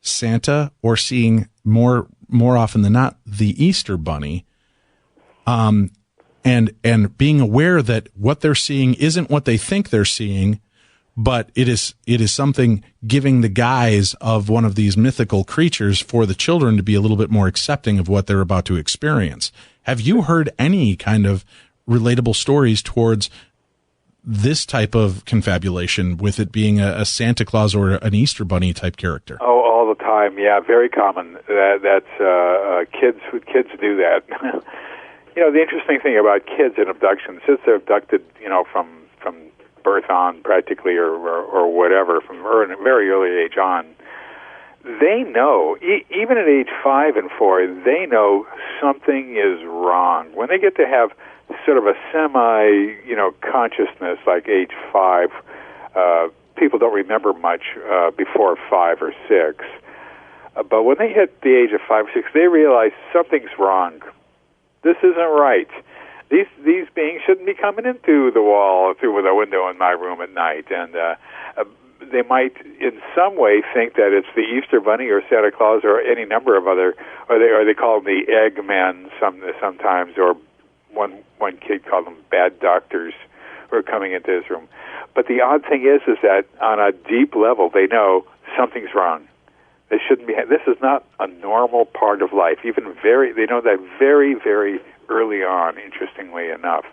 Santa, or seeing more often than not the Easter Bunny, and being aware that what they're seeing isn't what they think they're seeing, but it is something giving the guise of one of these mythical creatures for the children to be a little bit more accepting of what they're about to experience. Have you heard any kind of relatable stories towards this type of confabulation, with it being a Santa Claus or an Easter Bunny type character?
Oh, all the time. Yeah, very common. Kids do that. The interesting thing about kids and abductions, since they're abducted, from birth on practically, or whatever, from a very early age on, they know, even at age 5 and 4, they know something is wrong. When they get to have sort of a consciousness, like age 5, people don't remember much before 5 or 6. But when they hit the age of 5 or 6, they realize something's wrong. This isn't right. These beings shouldn't be coming into the wall through the window in my room at night, and they might in some way think that it's the Easter Bunny or Santa Claus or any number of other, or they call them the Eggmen sometimes, or one kid called them bad doctors who are coming into his room. But the odd thing is that on a deep level, they know something's wrong. This shouldn't be. This is not a normal part of life. They know that very, very early on. Interestingly enough.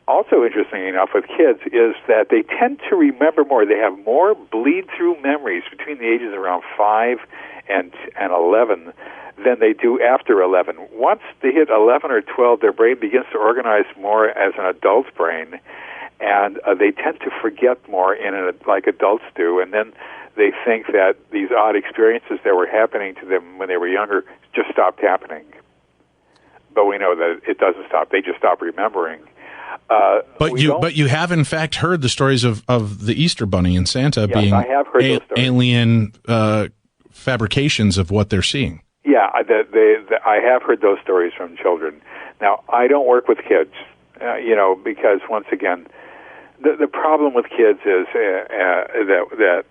Also, interestingly enough, with kids is that they tend to remember more. They have more bleed-through memories between the ages around 5 and 11 than they do after 11. Once they hit 11 or 12, their brain begins to organize more as an adult's brain, and they tend to forget more like adults do, and then they think that these odd experiences that were happening to them when they were younger just stopped happening. But we know that it doesn't stop. They just stop remembering.
But you have in fact heard the stories of the Easter Bunny and Santa being
I have heard those stories.
Alien fabrications of what they're seeing.
Yeah, I have heard those stories from children. Now, I don't work with kids, because once again, the problem with kids is that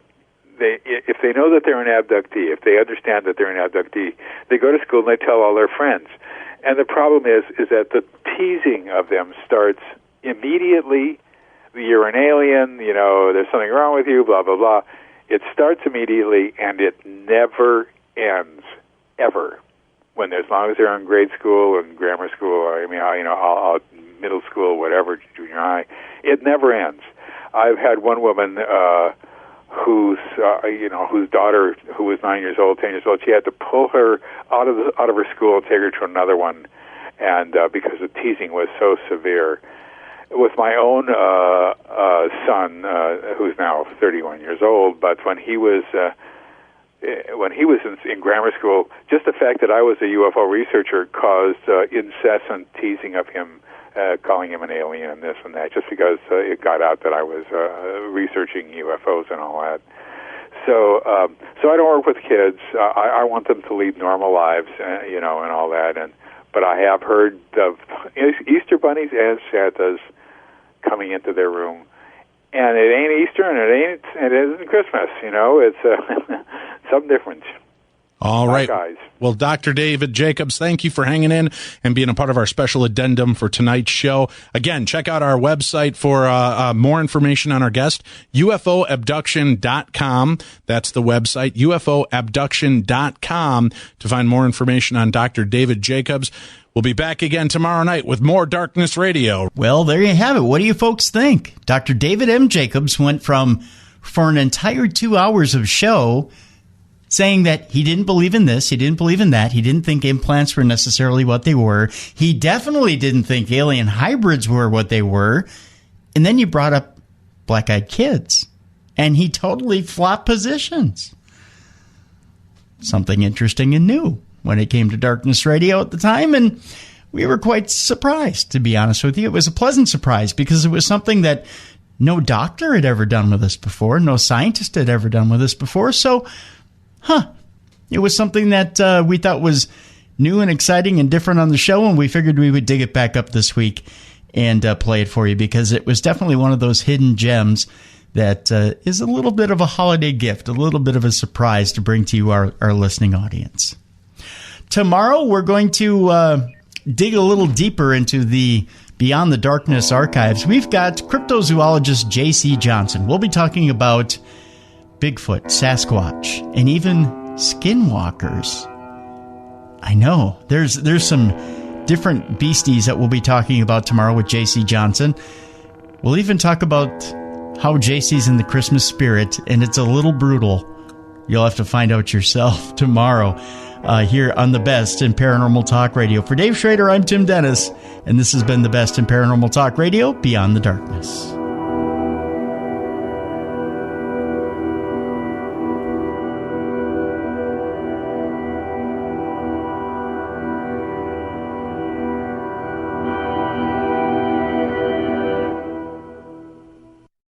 if they know that they're an abductee, if they understand that they're an abductee, they go to school and they tell all their friends. And the problem is that the teasing of them starts immediately. You're an alien, there's something wrong with you, blah, blah, blah. It starts immediately, and it never ends, ever. As long as they're in grade school and grammar school, middle school, whatever, junior high, it never ends. I've had one woman whose daughter, who was 9 years old, 10 years old, she had to pull her out of her school and take her to another one, and because the teasing was so severe. With my own son, who's now 31 years old, but when he was in grammar school, just the fact that I was a UFO researcher caused incessant teasing of him, calling him an alien and this and that, just because it got out that I was researching UFOs and all that. So I don't work with kids. I want them to lead normal lives, and all that. But I have heard of Easter bunnies and Santas coming into their room, and it ain't Easter, and it isn't Christmas. It's some difference.
All right,
guys.
Well, Dr. David Jacobs, thank you for hanging in and being a part of our special addendum for tonight's show. Again, check out our website for more information on our guest, UFOabduction.com. That's the website, UFOabduction.com, to find more information on Dr. David Jacobs. We'll be back again tomorrow night with more Darkness Radio.
Well, there you have it. What do you folks think? Dr. David M. Jacobs went for an entire 2 hours of show saying that he didn't believe in this, he didn't believe in that, he didn't think implants were necessarily what they were, he definitely didn't think alien hybrids were what they were, and then you brought up black-eyed kids, and he totally flopped positions. Something interesting and new when it came to Darkness Radio at the time, and we were quite surprised, to be honest with you. It was a pleasant surprise because it was something that no doctor had ever done with us before, no scientist had ever done with us before, so it was something that we thought was new and exciting and different on the show, and we figured we would dig it back up this week and play it for you because it was definitely one of those hidden gems that is a little bit of a holiday gift, a little bit of a surprise to bring to you, our listening audience. Tomorrow, we're going to dig a little deeper into the Beyond the Darkness archives. We've got cryptozoologist J.C. Johnson. We'll be talking about Bigfoot, Sasquatch, and even skinwalkers. I know. There's some different beasties that we'll be talking about tomorrow with J.C. Johnson. We'll even talk about how J.C.'s in the Christmas spirit, and it's a little brutal. You'll have to find out yourself tomorrow here on The Best in Paranormal Talk Radio. For Dave Schrader, I'm Tim Dennis, and this has been The Best in Paranormal Talk Radio, Beyond the Darkness.